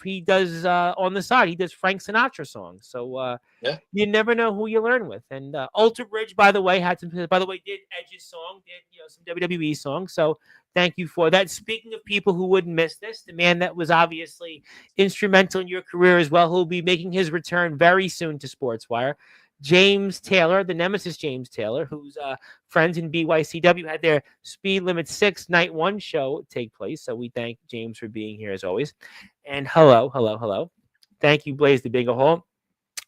He does on the side. He does Frank Sinatra songs. So Yeah. you never know who you learn with. And Alter Bridge, by the way, did Edge's song, did some WWE songs. So thank you for that. Speaking of people who wouldn't miss this, the man that was obviously instrumental in your career as well, who'll be making his return very soon to Sportswire. James Taylor, the Nemesis James Taylor, whose friends in BYCW had their Speed Limit 6 Night 1 show take place. So we thank James for being here as always. And hello, hello, hello. Thank you, Blaze the Bingo Hole.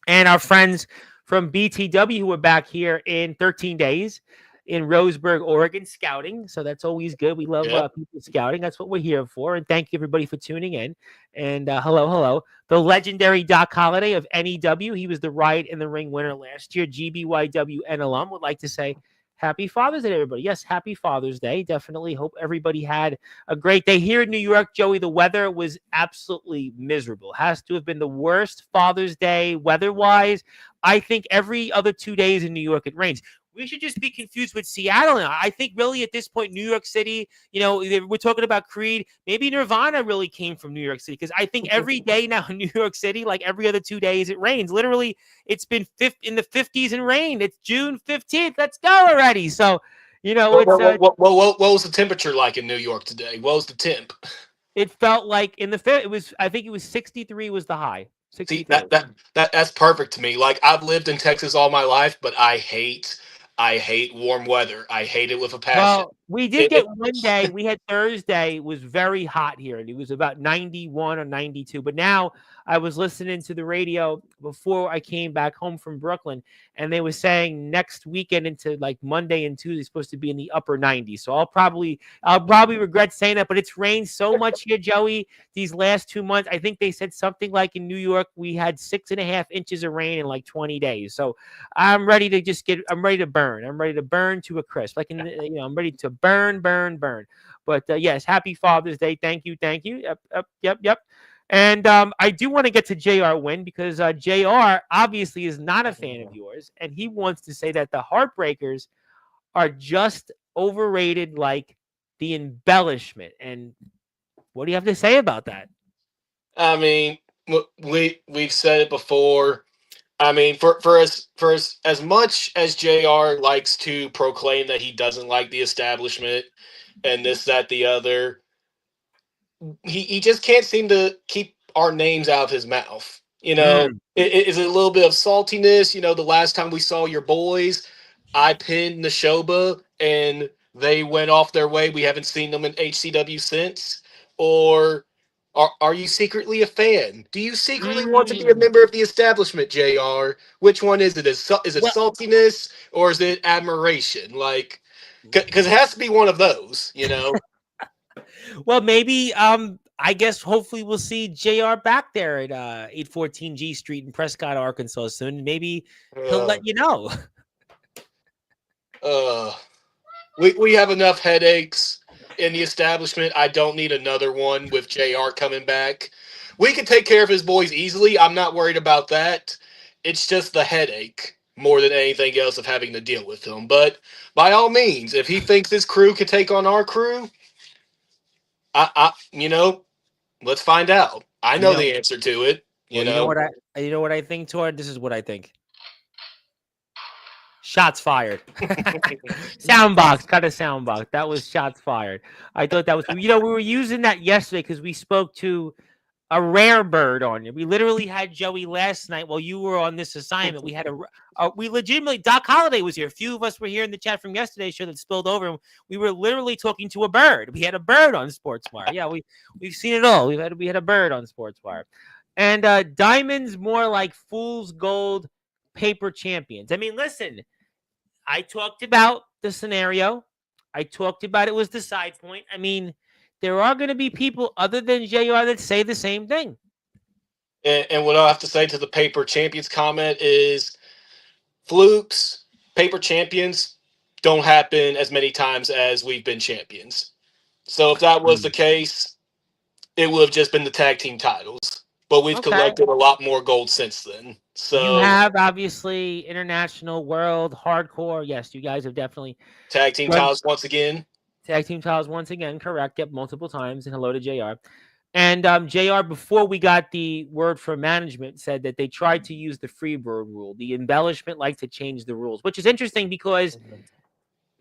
And our friends from BTW who are back here in 13 days in Roseburg, Oregon, scouting. So that's always good. We love Yeah. people scouting. That's what we're here for. And thank you, everybody, for tuning in. And hello, hello. The legendary Doc Holliday of NEW. He was the Riot in the Ring winner last year. GBYW and alum would like to say happy Father's Day, everybody. Yes, happy Father's Day. Definitely hope everybody had a great day. Here in New York, Joey, the weather was absolutely miserable. Has to have been the worst Father's Day weather-wise. I think every other 2 days in New York it rains. We should just be confused with Seattle now. I think really at this point, New York City, we're talking about Creed. Maybe Nirvana really came from New York City because I think every day now in New York City, like every other 2 days, it rains. Literally, it's been in the 50s and rain. It's June 15th. Let's go already. So, What was the temperature like in New York today? What was the temp? it felt like I think it was 63 was the high. See, 63. that's perfect to me. Like, I've lived in Texas all my life, but I hate warm weather. I hate it with a passion. Well, we did It, get it, one day. We had Thursday was very hot here, and it was about 91 or 92. But now I was listening to the radio before I came back home from Brooklyn, and they were saying next weekend into like Monday and Tuesday is supposed to be in the upper 90s. So I'll probably regret saying that, but it's rained so much here, Joey, these last 2 months. I think they said something like in New York we had 6.5 inches of rain in like 20 days. So I'm ready to burn. I'm ready to burn to a crisp. I'm ready to burn, burn, burn. But yes, happy Father's Day. Thank you. Yep. And I do want to get to JR Win because JR obviously is not a fan of yours. And he wants to say that the Heartbreakers are just overrated like the embellishment. And what do you have to say about that? I mean, we've said it before. I mean, for as much as Jr. likes to proclaim that he doesn't like the establishment and this, that, the other, he just can't seem to keep our names out of his mouth. Mm. Is it a little bit of saltiness? The last time we saw your boys, I pinned Neshoba and they went off their way. We haven't seen them in HCW since. Or are you secretly a fan? Do you secretly want to be a Mm. member of the establishment, JR? Which one is it? Is it Well, saltiness or is it admiration? Like, because it has to be one of those, well, maybe I guess hopefully we'll see JR back there at 814 G Street in Prescott, Arkansas soon. Maybe he'll Uh, let you know. uh, we have enough headaches in the establishment. I don't need another one with JR coming back. We can take care of his boys easily. I'm not worried about that. It's just the headache more than anything else of having to deal with him. But by all means, if he thinks his crew can take on our crew, let's find out. I You know know, the answer to it. well, you know what I think, Tor? This is what I think. Shots fired. Soundbox. Got a soundbox. That was shots fired. I thought that was, we were using that yesterday because we spoke to a rare bird on you. We literally had Joey last night while you were on this assignment. We had we legitimately, Doc Holliday was here. A few of us were here in the chat from yesterday's show that spilled over. And we were literally talking to a bird. We had a bird on Sportswire. Yeah, we've seen it all. We had a bird on Sportswire. And diamonds more like fool's gold paper champions. I mean, listen, I talked about the scenario. I talked about it was the side point. I mean, there are going to be people other than JR that say the same thing. And what I have to say to the paper champions comment is flukes, paper champions don't happen as many times as we've been champions. So if that was the case, it would have just been the tag team titles. But we've collected a lot more gold since then. So you have obviously international, world, hardcore. Yes, you guys have definitely tag team titles once again. Tag team titles once again, correct. Yep, multiple times. And hello to JR. And JR, before we got the word from management, said that they tried to use the Freebird rule. The embellishment like to change the rules, which is interesting because,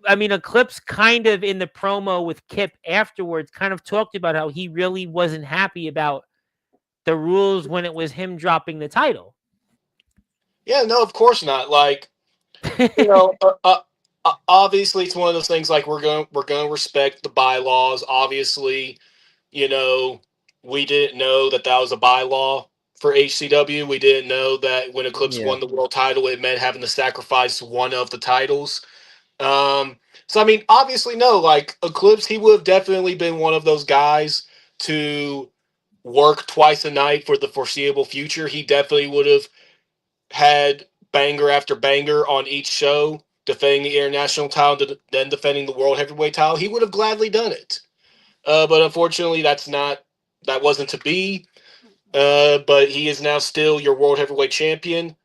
I mean, Eclipse kind of in the promo with Kip afterwards kind of talked about how he really wasn't happy about the rules when it was him dropping the title. Yeah, no, of course not. Like, obviously it's one of those things like we're going to respect the bylaws. Obviously, we didn't know that was a bylaw for HCW. We didn't know that when Eclipse won the world title, it meant having to sacrifice one of the titles. So I mean, obviously, no, like Eclipse, he would have definitely been one of those guys to work twice a night for the foreseeable future. He definitely would have had banger after banger on each show, defending the international title, then defending the world heavyweight title. He would have gladly done it. But unfortunately, that wasn't to be. But he is now still your world heavyweight champion.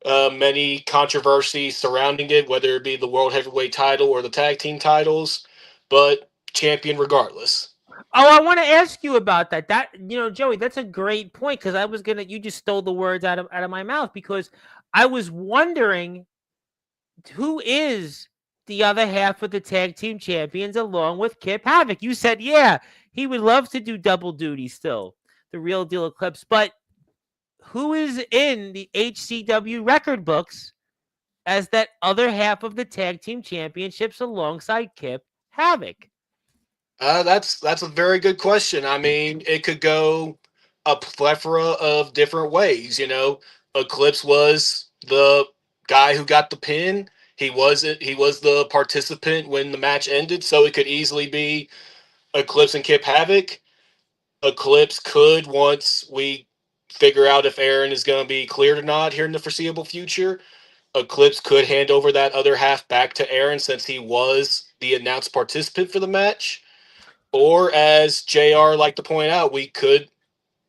Many controversies surrounding it, whether it be the world heavyweight title or the tag team titles, but champion regardless. Oh, I want to ask you about that. Joey, that's a great point because you just stole the words out of my mouth because I was wondering who is the other half of the tag team champions along with Kip Havoc. You said, yeah, he would love to do double duty still, the Real Deal Eclipse, but who is in the HCW record books as that other half of the tag team championships alongside Kip Havoc? That's a very good question. I mean, it could go a plethora of different ways. Eclipse was the guy who got the pin. He was the participant when the match ended, so it could easily be Eclipse and Kip Havoc. Eclipse could, once we figure out if Aaron is going to be cleared or not here in the foreseeable future, Eclipse could hand over that other half back to Aaron since he was the announced participant for the match. Or, as JR liked to point out, we could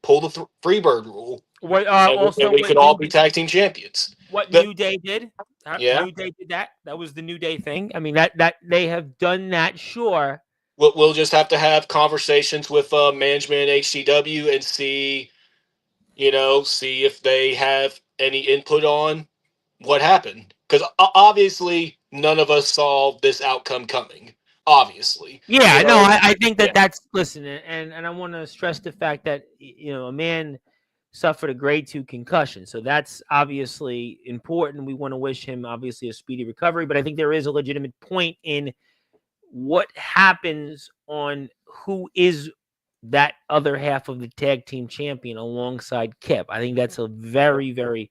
pull the Freebird rule. And we could all be tag team champions. What New Day did. New Day did that. That was the New Day thing. I mean, that they have done that, sure. We'll just have to have conversations with management and HCW and see if they have any input on what happened. Because obviously, none of us saw this outcome coming. Obviously. Yeah, no, I think that's, listen, and I want to stress the fact that, a man suffered a grade 2 concussion. So that's obviously important. We want to wish him, obviously, a speedy recovery. But I think there is a legitimate point in what happens on who is that other half of the tag team champion alongside Kip. I think that's a very, very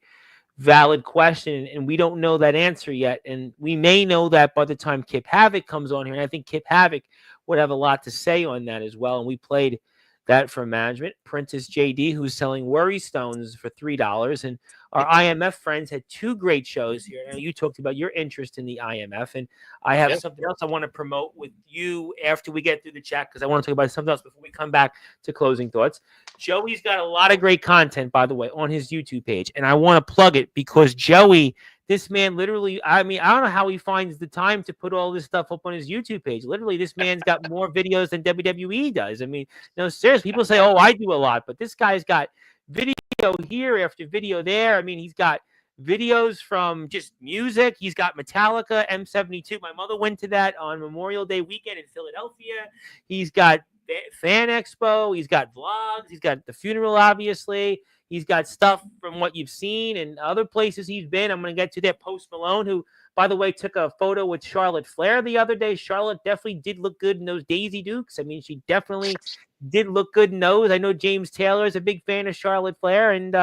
valid question, and we don't know that answer yet. And we may know that by the time Kip Havoc comes on here. And I think Kip Havoc would have a lot to say on that as well. And we played that for management. Princess JD, who's selling Worry Stones for $3. And our IMF friends had 2 great shows here. Now, you talked about your interest in the IMF, and I have something else I want to promote with you after we get through the chat, because I want to talk about something else before we come back to closing thoughts. Joey's got a lot of great content, by the way, on his YouTube page, and I want to plug it because Joey, this man literally, I mean, I don't know how he finds the time to put all this stuff up on his YouTube page. Literally, this man's got more videos than WWE does. I mean, no, seriously, people say, oh, I do a lot, but this guy's got video here after video there. I mean, he's got videos from just music. He's got Metallica, M72. My mother went to that on Memorial Day weekend in Philadelphia. He's got Fan Expo. He's got vlogs. He's got the funeral, obviously. He's got stuff from what you've seen and other places he's been. I'm going to get to that. Post Malone, who, by the way, took a photo with Charlotte Flair the other day. Charlotte definitely did look good in those Daisy Dukes. I mean, she definitely did look good in those. I know James Taylor is a big fan of Charlotte Flair, and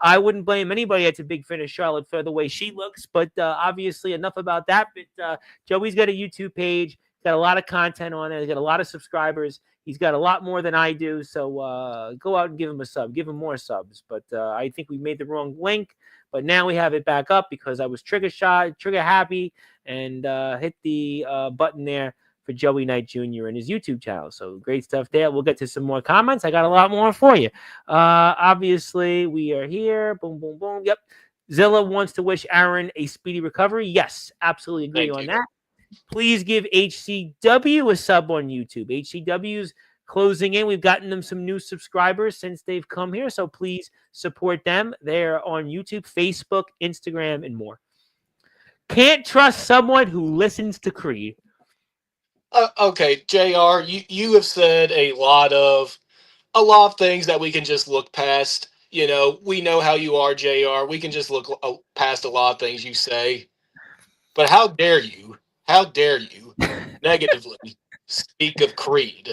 I wouldn't blame anybody that's a big fan of Charlotte Flair the way she looks. But obviously, enough about that. But Joey's got a YouTube page, got a lot of content on it. He's got a lot of subscribers. He's got a lot more than I do. So go out and give him a sub. Give him more subs. But I think we made the wrong link. But now we have it back up because I was trigger happy, and hit the button there for Joey Knight Jr. and his YouTube channel. So great stuff there. We'll get to some more comments. I got a lot more for you. Obviously, we are here. Boom, boom, boom. Yep. Zilla wants to wish Aaron a speedy recovery. Yes, absolutely agree on that. Please give HCW a sub on YouTube. HCW's closing in. We've gotten them some new subscribers since they've come here, so please support them. They're on YouTube, Facebook, Instagram, and more. Can't trust someone who listens to Creed. Okay, JR, you have said a lot of things that we can just look past. You know, we know how you are, JR. We can just look past a lot of things you say. But how dare you negatively speak of Creed?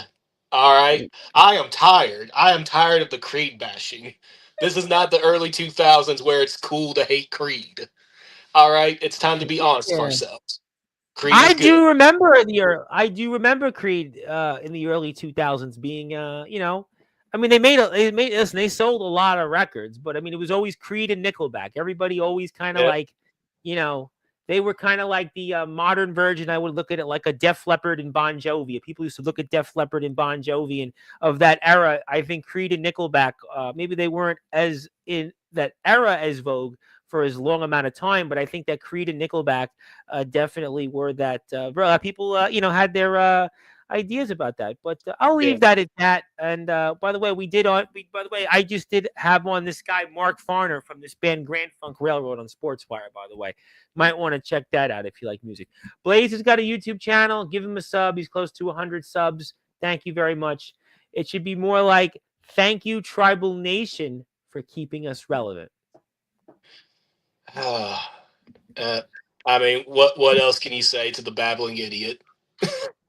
All right? I am tired. I am tired of the Creed bashing. This is not the early 2000s where it's cool to hate Creed. All right? It's time to be honest with ourselves. Creed is good. I do remember Creed in the early 2000s being I mean they sold a lot of records, but I mean it was always Creed and Nickelback. Everybody always kind of like, they were kind of like the modern version. I would look at it like a Def Leppard and Bon Jovi. People used to look at Def Leppard and Bon Jovi, and of that era, I think Creed and Nickelback, maybe they weren't as in that era as vogue for as long amount of time, but I think that Creed and Nickelback definitely were that. People, had their ideas about that, but I'll leave that at that. And by the way, I just did have on this guy Mark Farner from this band Grand Funk Railroad on Sportswire. By the way, might want to check that out if you like music. Blaze has got a YouTube channel. Give him a sub. He's close to 100 subs. Thank you very much. It should be more like thank you, Tribal Nation, for keeping us relevant. I mean, what else can you say to the babbling idiot?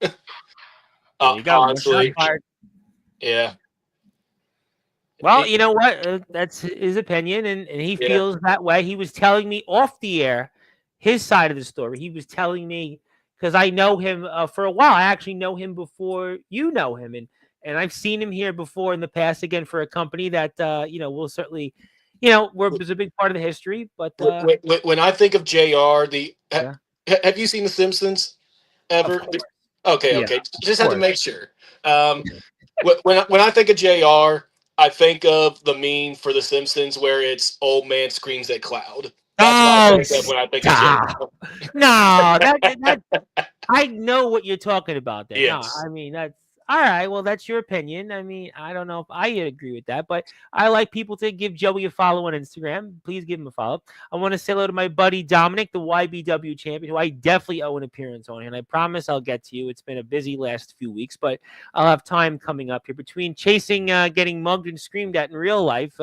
There you go. Honestly, yeah. Well, you know what? That's his opinion, and he feels that way. He was telling me off the air his side of the story. He was telling me, because I know him for a while. I actually know him before you know him, and I've seen him here before in the past, again, for a company that, will certainly, was a big part of the history. But when I think of JR, have you seen The Simpsons ever? Okay. Just had to make sure. When I think of JR, I think of the meme for The Simpsons where it's old man screams at cloud. That's what I think of when I think of JR. No, that I know what you're talking about there. Yes. No, I mean, that's all right. Well, that's your opinion. I mean, I don't know if I agree with that, but I like people to give Joey a follow on Instagram. Please give him a follow. I want to say hello to my buddy Dominic, the YBW champion, who I definitely owe an appearance on. And I promise I'll get to you. It's been a busy last few weeks, but I'll have time coming up here between chasing, getting mugged and screamed at in real life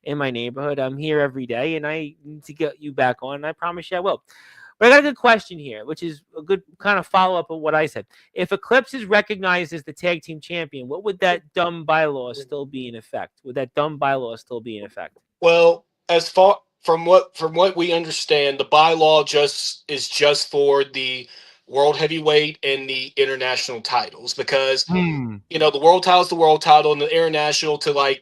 in my neighborhood. I'm here every day, and I need to get you back on. And I promise you I will. But I got a good question here, which is a good kind of follow-up of what I said. If Eclipse is recognized as the tag team champion, what would that dumb bylaw still be in effect? Would that dumb bylaw still be in effect? Well, as far from what we understand, the bylaw is just for the world heavyweight and the international titles, because the world title is the world title, and the international, to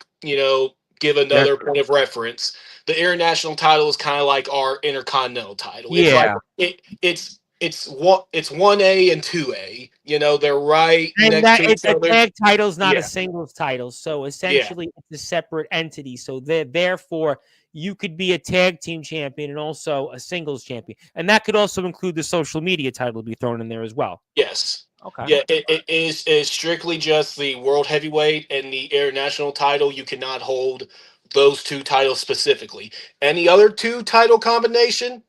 give another point of reference, the international title is kind of like our intercontinental title. Yeah. It's 1A and 2A. They're right next to each other. A tag title's not a singles title, so essentially it's a separate entity. So therefore you could be a tag team champion and also a singles champion, and that could also include the social media title to be thrown in there as well. Yes. Okay. Yeah, it is strictly just the world heavyweight and the international title. You cannot hold those two titles specifically. Any other two title combination,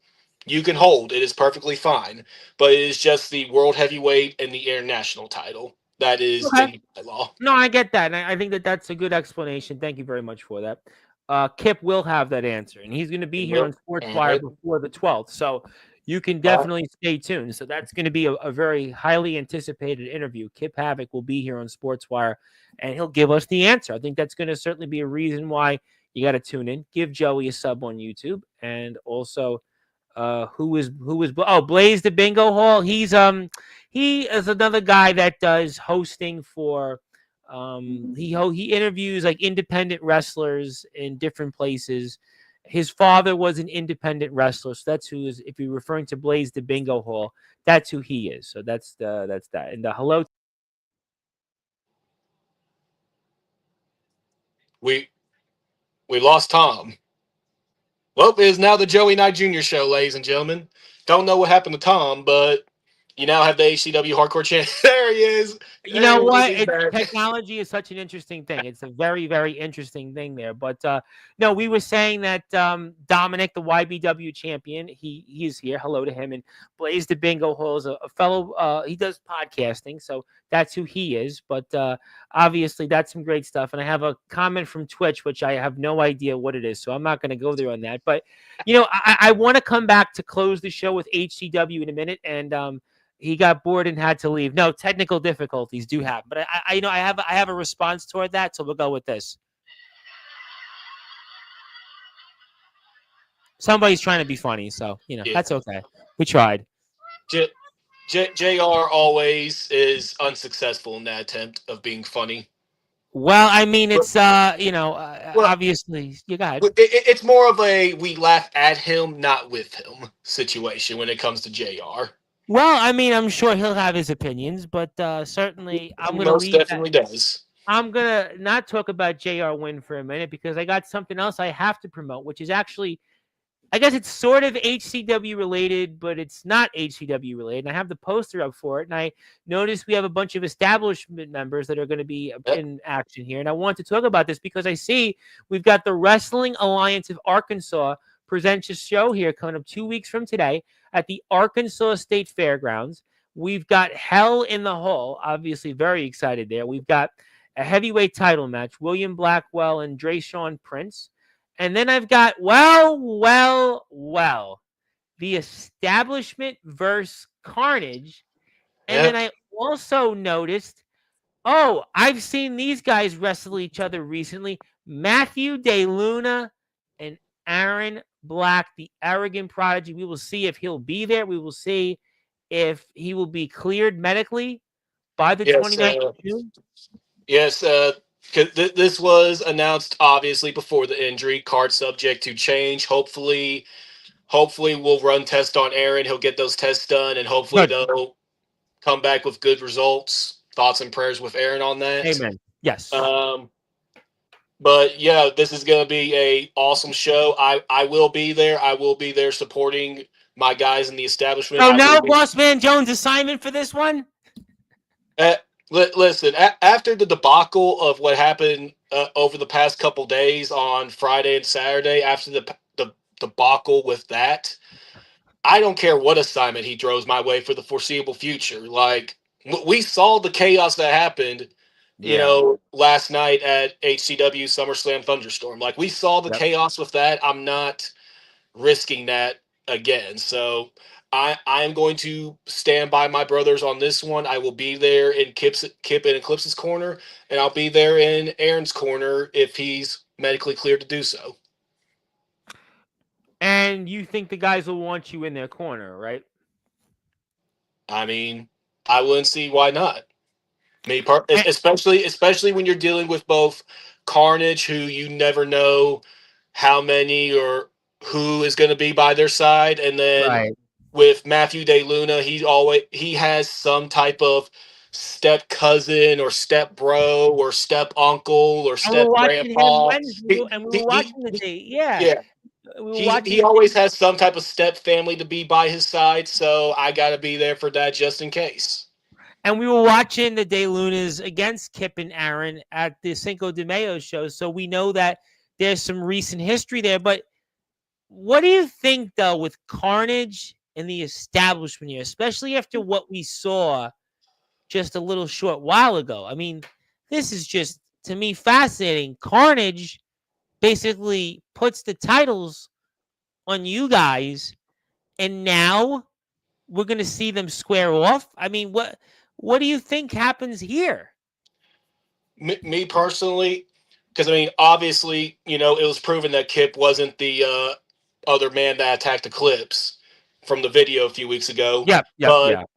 you can hold. It is perfectly fine. But it is just the world heavyweight and the international title that is Okay. in law. No, I get that, and I think that that's a good explanation. Thank you very much for that. Kip will have that answer, and he's going to be here on All Sportswire right. before the 12th, so you can All right. definitely stay tuned. So that's going to be a very highly anticipated interview. Kip Havoc will be here on Sportswire, and he'll give us the answer. I think that's going to certainly be a reason why you got to tune in. Give Joey a sub on YouTube, and also who is Blaze the Bingo Hall. He is another guy that does hosting for he interviews like independent wrestlers in different places. His father was an independent wrestler, so that's who is. If you're referring to Blaze the Bingo Hall, that's who he is. So that's that. And the hello. We we lost Tom. Well, it is now the Joey Knight Jr. show, ladies and gentlemen. Don't know what happened to Tom, but you now have the HCW Hardcore Champ. There he is. You There know he is. what? He's back. Technology is such an interesting thing. It's a very, very interesting thing there. But no, we were saying that Dominic, the YBW champion, he is here. Hello to him. And Blaze the Bingo Hall is a fellow. He does podcasting, so that's who he is. But obviously, that's some great stuff. And I have a comment from Twitch, which I have no idea what it is, so I'm not going to go there on that. But I want to come back to close the show with HCW in a minute, and he got bored and had to leave. No, technical difficulties do happen, but I have a response toward that, so we'll go with this. Somebody's trying to be funny, so Yeah. that's okay. We tried. JR always is unsuccessful in that attempt of being funny. Well, I mean, it's Well, obviously you got. it's more of a we laugh at him, not with him situation when it comes to JR. Well, I mean, I'm sure he'll have his opinions, but certainly He I'm going to most leave that. definitely does. I'm going to not talk about JR Win for a minute because I got something else I have to promote, which is actually I guess it's sort of HCW related, but it's not HCW related. And I have the poster up for it. And I noticed we have a bunch of establishment members that are going to be Yep. in action here. And I want to talk about this because I see we've got the Wrestling Alliance of Arkansas presents a show here coming up 2 weeks from today at the Arkansas State Fairgrounds. We've got Hell in the Hall. Obviously, very excited there. We've got a heavyweight title match, William Blackwell and Drayshawn Prince. And then I've got, the Establishment versus Carnage. And then Yep. I also noticed, oh, I've seen these guys wrestle each other recently. Matthew De Luna and Aaron Black, the Arrogant Prodigy. We will see if he'll be there. We will see if he will be cleared medically by the Yes. 29th of June. Yes. 'Cause this was announced obviously before the injury. Card subject to change. Hopefully we'll run tests on Aaron. He'll get those tests done, and hopefully Good. they'll come back with good results. Thoughts and prayers with Aaron on that. Amen. Yes. But yeah, this is going to be a awesome show. I will be there. I will be there supporting my guys in the establishment. Oh, no, Boss Man Jones assignment for this one? Listen, after the debacle of what happened over the past couple days on Friday and Saturday, after the debacle with that, I don't care what assignment he throws my way for the foreseeable future. Like, we saw the chaos that happened, last night at HCW SummerSlam Thunderstorm. Like, we saw the chaos with that. I'm not risking that again. So I am going to stand by my brothers on this one. I will be there in Kip and Eclipse's corner, and I'll be there in Aaron's corner if he's medically cleared to do so. And you think the guys will want you in their corner, right? I mean, I wouldn't see why not. Especially when you're dealing with both Carnage, who you never know how many or who is going to be by their side, and then with Matthew De Luna, he has some type of step cousin or step bro or step uncle or step grandpa. We were watching the day. Yeah. He always has some type of step family to be by his side, so I got to be there for that just in case. And we were watching the De Lunas against Kip and Aaron at the Cinco de Mayo show, so we know that there's some recent history there. But what do you think, though, with Carnage and the establishment here, especially after what we saw just a little short while ago? I mean, this is just, to me, fascinating. Carnage basically puts the titles on you guys, and now we're going to see them square off. I mean, what do you think happens here? Me personally, because I mean, obviously, it was proven that Kip wasn't the other man that attacked Eclipse from the video a few weeks ago. Yep, yep, But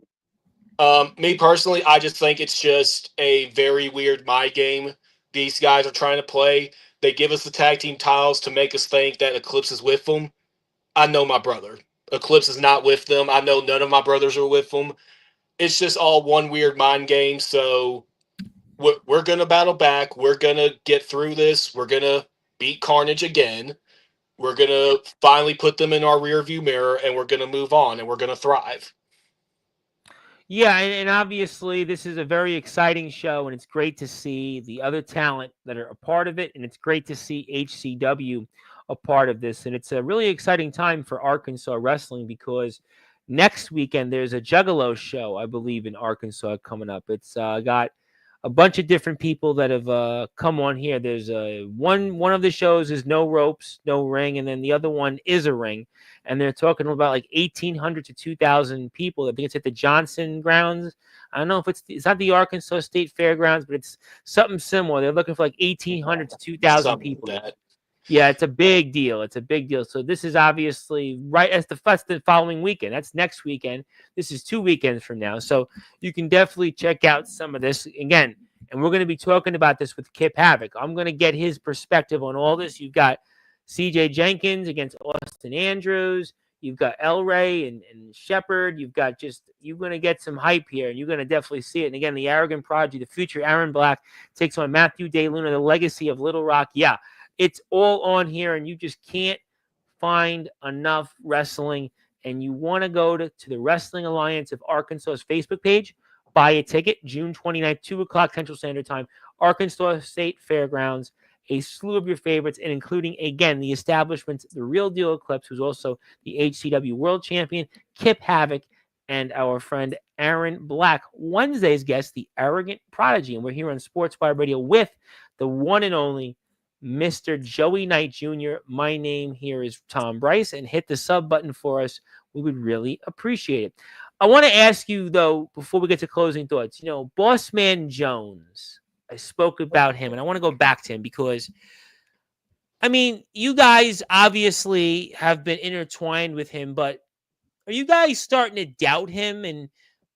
yeah. me personally, I just think it's just a very weird mind game these guys are trying to play. They give us the tag team titles to make us think that Eclipse is with them. I know my brother. Eclipse is not with them. I know none of my brothers are with them. It's just all one weird mind game. So we're going to battle back. We're going to get through this. We're going to beat Carnage again. We're going to finally put them in our rear view mirror, and we're going to move on, and we're going to thrive. Yeah, and obviously this is a very exciting show, and it's great to see the other talent that are a part of it, and it's great to see HCW a part of this. And it's a really exciting time for Arkansas wrestling because next weekend there's a Juggalo show, I believe, in Arkansas coming up. It's got a bunch of different people that have come on here. There's one of the shows is no ropes, no ring, and then the other one is a ring, and they're talking about like 1,800 to 2,000 people. I think it's at the Johnson Grounds. I don't know if it's not the Arkansas State Fairgrounds, but it's something similar. They're looking for like 1,800 to 2,000 Something people. like that. Yeah, it's a big deal. It's a big deal. So this is obviously right as the following weekend. That's next weekend. This is 2 weekends from now. So you can definitely check out some of this again. And we're going to be talking about this with Kip Havoc. I'm going to get his perspective on all this. You've got CJ Jenkins against Austin Andrews. You've got El Rey and Shepard. You're going to get some hype here, and you're going to definitely see it. And again, the Arrogant Prodigy, the future Aaron Black takes on Matthew De Luna, the legacy of Little Rock. Yeah, it's all on here, and you just can't find enough wrestling. And you want to go to the Wrestling Alliance of Arkansas's Facebook page, buy a ticket, June 29th, 2 o'clock Central Standard Time, Arkansas State Fairgrounds, a slew of your favorites, and including, again, the establishments, the Real Deal Eclipse, who's also the HCW World Champion, Kip Havoc, and our friend Aaron Black. Wednesday's guest, the Arrogant Prodigy. And we're here on Sportswire Radio with the one and only Mr. Joey Knight Jr. My name here is Tom Bryce, and hit the sub button for us. We would really appreciate it. I want to ask you, though, before we get to closing thoughts, Boss Man Jones, I spoke about him, and I want to go back to him because, I mean, you guys obviously have been intertwined with him, but are you guys starting to doubt him? And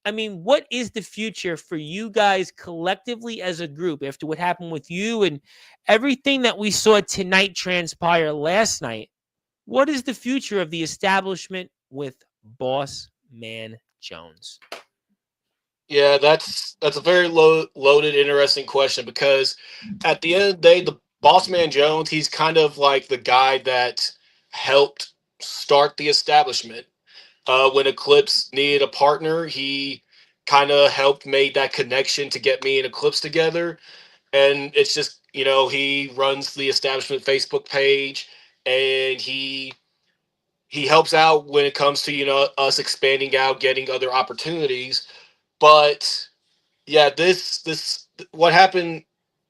I mean, what is the future for you guys collectively as a group after what happened with you and everything that we saw tonight transpire last night? What is the future of the establishment with Boss Man Jones? Yeah, that's a very loaded, interesting question because at the end of the day, the Boss Man Jones, he's kind of like the guy that helped start the establishment. When Eclipse needed a partner, he kind of helped made that connection to get me and Eclipse together. And it's just, he runs the establishment Facebook page, and he helps out when it comes to, us expanding out, getting other opportunities. But yeah, this what happened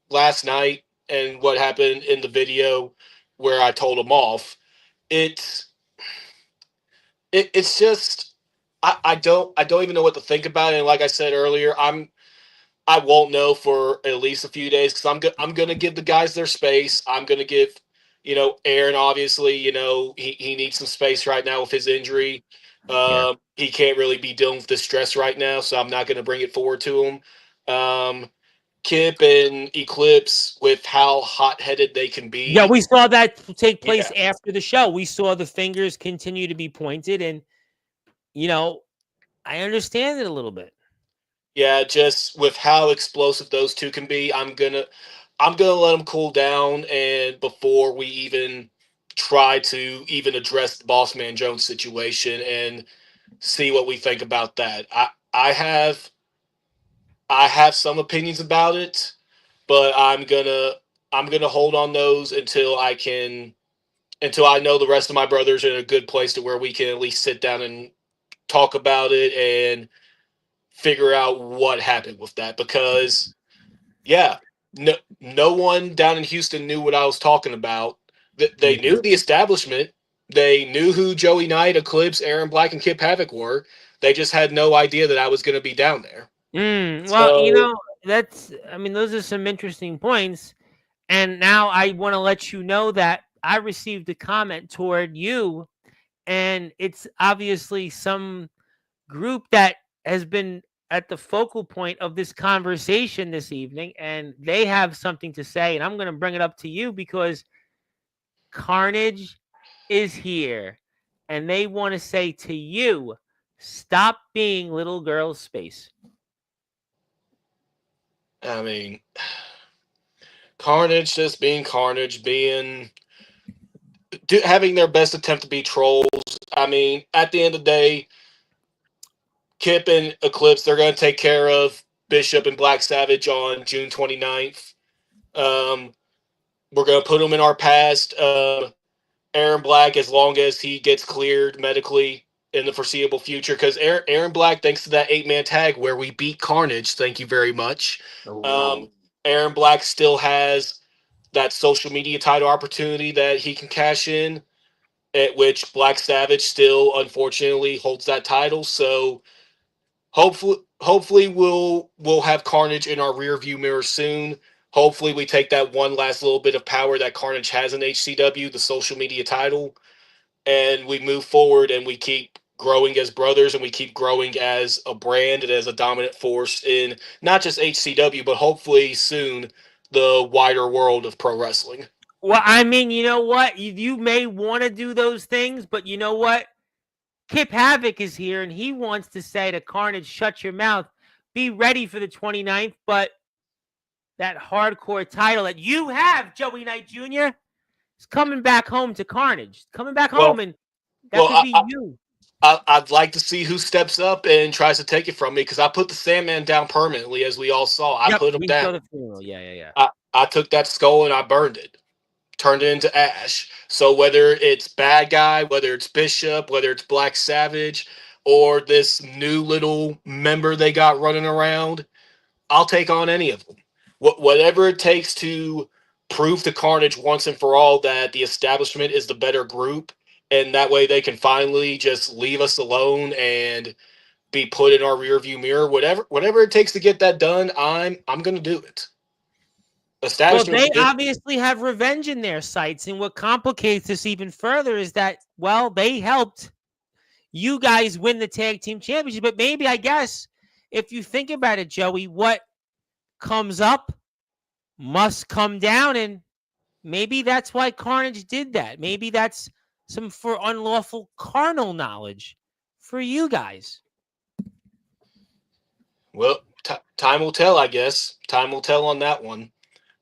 last night and what happened in the video where I told him off, it's it's just I don't even know what to think about it. And like I said earlier, I won't know for at least a few days because I'm gonna give the guys their space. I'm gonna give Aaron, obviously, he needs some space right now with his injury. Yeah. He can't really be dealing with the stress right now, so I'm not gonna bring it forward to him. Kip and Eclipse, with how hot headed they can Yeah, be. we saw that take place Yeah. after the show. We saw the fingers continue to be pointed, and, you know, I understand it a little bit. Yeah, just with how explosive those two can be, I'm gonna let them cool down, and before we even try to even address the Boss Man Jones situation and see what we think about that. I have some opinions about it, but I'm gonna I'm gonna hold on those until I know the rest of my brothers are in a good place to where we can at least sit down and talk about it and figure out what happened with that. Because yeah, no one down in Houston knew what I was talking about. They knew the establishment. They knew who Joey Knight, Eclipse, Aaron Black, and Kip Havoc were. They just had no idea that I was going to be down there. Well, So I mean, those are some interesting points. And now I want to let you know that I received a comment toward you, and it's obviously some group that has been at the focal point of this conversation this evening, and they have something to say. And I'm going to bring it up to you because Carnage is here, and they want to say to you, stop being little girl space. I mean, Carnage just being Carnage, having their best attempt to be trolls. I mean, at the end of the day, Kip and Eclipse, they're going to take care of Bishop and Black Savage on June 29th. We're going to put them in our past. Aaron Black, as long as he gets cleared medically in the foreseeable future, because Aaron Black, thanks to that 8-man tag where we beat Carnage, thank you very much. Aaron Black still has that social media title opportunity that he can cash in, at which Black Savage still unfortunately holds that title. So hopefully we'll have Carnage in our rear view mirror soon. Hopefully we take that one last little bit of power that Carnage has in HCW, the social media title, and we move forward and we keep growing as brothers and we keep growing as a brand and as a dominant force in not just HCW, but hopefully soon the wider world of pro wrestling. Well, I mean, you know what? You may want to do those things, but you know what? Kip Havoc is here, and he wants to say to Carnage, shut your mouth. Be ready for the 29th, but that hardcore title that you have, Joey Knight Jr., is coming back home to Carnage. Coming back home, Well, and that well, could be you. I'd like to see who steps up and tries to take it from me because I put the Sandman down permanently, as we all saw. I Yep, put him we down. saw the funeral. Yeah. I took that skull and I burned it, turned it into ash. So whether it's Bad Guy, whether it's Bishop, whether it's Black Savage, or this new little member they got running around, I'll take on any of them. Whatever it takes to prove to Carnage once and for all that the establishment is the better group, and that way they can finally just leave us alone and be put in our rearview mirror. Whatever it takes to get that done, I'm gonna do it. Well, Establishment they obviously have revenge in their sights, and what complicates this even further is that, well, they helped you guys win the tag team championship. But maybe, I guess, if you think about it, Joey, what comes up must come down, and maybe that's why Carnage did that. Maybe that's some for unlawful carnal knowledge for you guys. Well, time will tell, I guess. Time will tell on that one.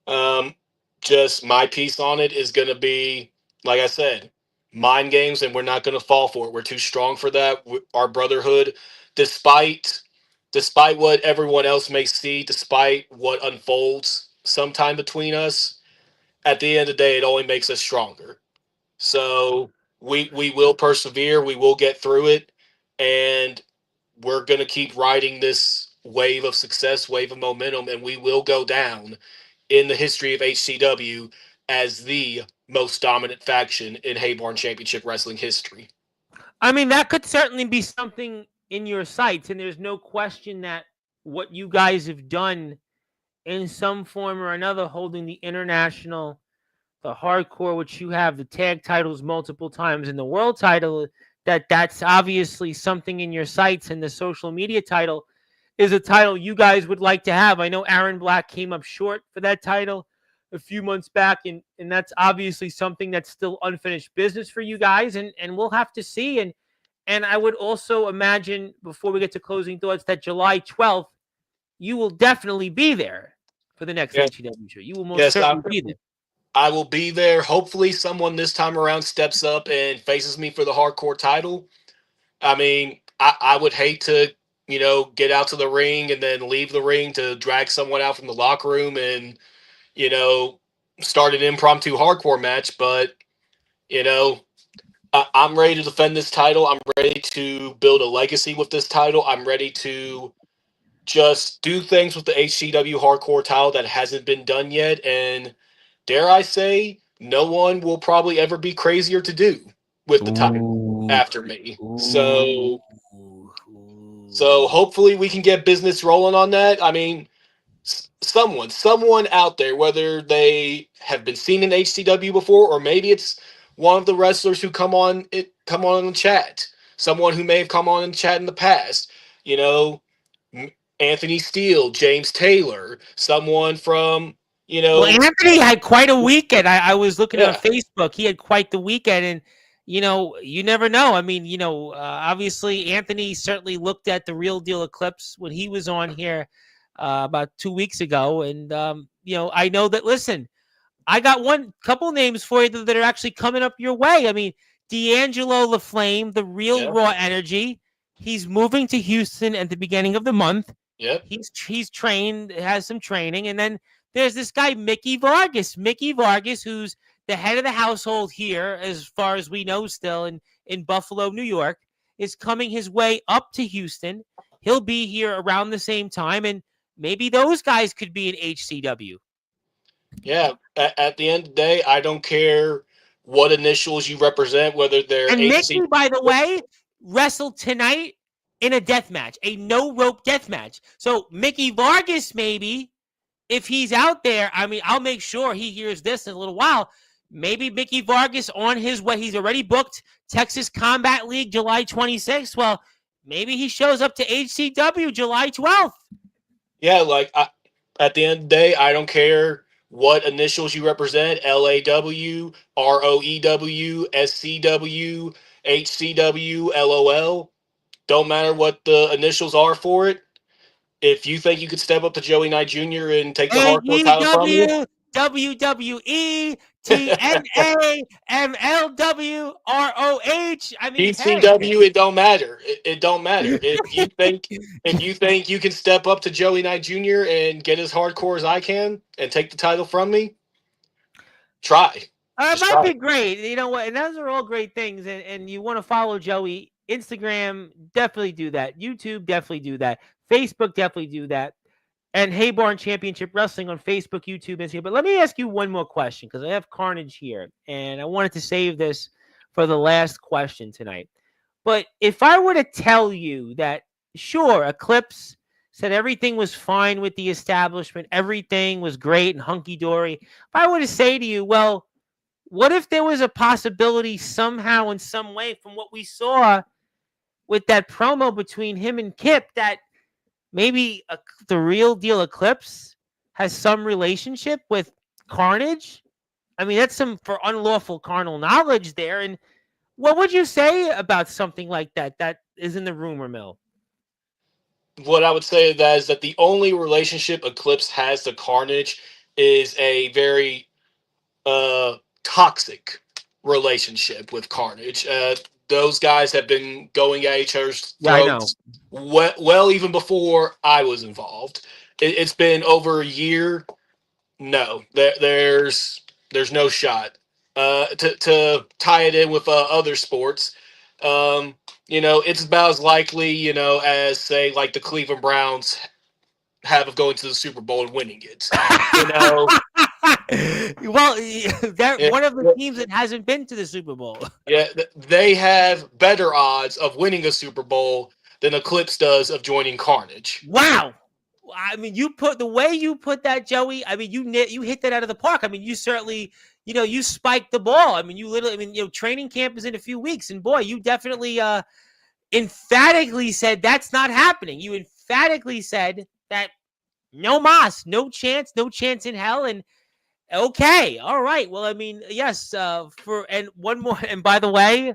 Um, just my piece on it is going to be, like I said, mind games, and we're not going to fall for it. We're too strong for that. Our brotherhood, despite what everyone else may see, despite what unfolds sometime between us, at the end of the day, it only makes us stronger. So we will persevere. We will get through it, and we're going to keep riding this wave of success, wave of momentum, and we will go down in the history of HCW as the most dominant faction in Hayborn Championship Wrestling history. I mean, that could certainly be something in your sights, and there's no question that what you guys have done in some form or another, holding the international, the hardcore, which you have the tag titles multiple times, and the world title, that's obviously something in your sights, and the social media title is a title you guys would like to have. I know Aaron Black came up short for that title a few months back, and that's obviously something that's still unfinished business for you guys, and we'll have to see. And I would also imagine, before we get to closing thoughts, that July 12th, you will definitely be there for the next Yes, HEW show. You will most yes, certainly be there. I will be there. Hopefully, someone this time around steps up and faces me for the hardcore title. I mean, I would hate to, get out to the ring and then leave the ring to drag someone out from the locker room and, you know, start an impromptu hardcore match, but you know, I'm ready to defend this title. I'm ready to build a legacy with this title. I'm ready to just do things with the HCW hardcore title that hasn't been done yet. And dare I say, no one will probably ever be crazier to do with the title Ooh, after me. ooh, So ooh. hopefully we can get business rolling on that. I mean, someone out there, whether they have been seen in HCW before, or maybe it's one of the wrestlers who come on in the chat, someone who may have come on in the chat in the past, you know, Anthony Steele, James Taylor, someone from, you Well, know, Anthony had quite a weekend. I was looking on yeah, Facebook. He had quite the weekend, and you never know. I mean, obviously Anthony certainly looked at the Real Deal Eclipse when he was on here about 2 weeks ago, and I know that. Listen, I got one couple names for you that are actually coming up your way. I mean, D'Angelo LaFlame, the real yeah, raw energy. He's moving to Houston at the beginning of the month. yeah, He's trained, has some training, and then there's this guy Mickey Vargas. Mickey Vargas, who's the head of the household here, as far as we know, still in Buffalo, New York, is coming his way up to Houston. He'll be here around the same time, and maybe those guys could be in HCW. yeah. At the end of the day, I don't care what initials you represent, whether they're And HC. Mickey, by the way, wrestled tonight in a death match, a no rope death match. So Mickey Vargas, maybe, if he's out there, I mean, I'll make sure he hears this in a little while. Maybe Mickey Vargas on his way. He's already booked Texas Combat League July 26th. Well, maybe he shows up to HCW July 12th. Yeah, at the end of the day, I don't care what initials you represent: LAW, ROEW, SCW, HCW, LOL. Don't matter what the initials are for it. If you think you could step up to Joey Knight Jr. and take the hardcore title from you, AEW, WWE, TNA, MLW, ROH. I mean, hey. PCW, it don't matter. It don't matter. If you think you can step up to Joey Knight Jr. and get as hardcore as I can and take the title from me, try. It Just might try. be great. You know what? And those are all great things. And you want to follow Joey. Instagram, definitely do that. YouTube, definitely do that. Facebook, definitely do that. And Hayborn Championship Wrestling on Facebook, YouTube, Instagram. But let me ask you one more question because I have Carnage here. And I wanted to save this for the last question tonight. But if I were to tell you that, sure, Eclipse said everything was fine with the establishment, everything was great and hunky dory. If I were to say to you, well, what if there was a possibility somehow in some way from what we saw with that promo between him and Kip that maybe the Real Deal Eclipse has some relationship with Carnage? I mean, that's some for unlawful carnal knowledge there. And what would you say about something like that is in the rumor mill? What I would say to that is that the only relationship Eclipse has to Carnage is a very toxic relationship with Carnage. Those guys have been going at each other's Yeah, I know. throats well even before I was involved. It's been over a year. No, there's no shot. To tie it in with other sports, it's about as likely, as say like the Cleveland Browns have of going to the Super Bowl and winning it. You know, Well, they're yeah, one of the teams that hasn't been to the Super Bowl. yeah, they have better odds of winning a Super Bowl than Eclipse does of joining Carnage. Wow. I mean, you put the way you put that, Joey. I mean, you hit that out of the park. I mean, you certainly, you spiked the ball. I mean, you literally, I mean, training camp is in a few weeks, and boy, you definitely emphatically said that's not happening. You emphatically said that no mas, no chance in hell, and okay, all right. Well, I mean, yes. And one more. And by the way,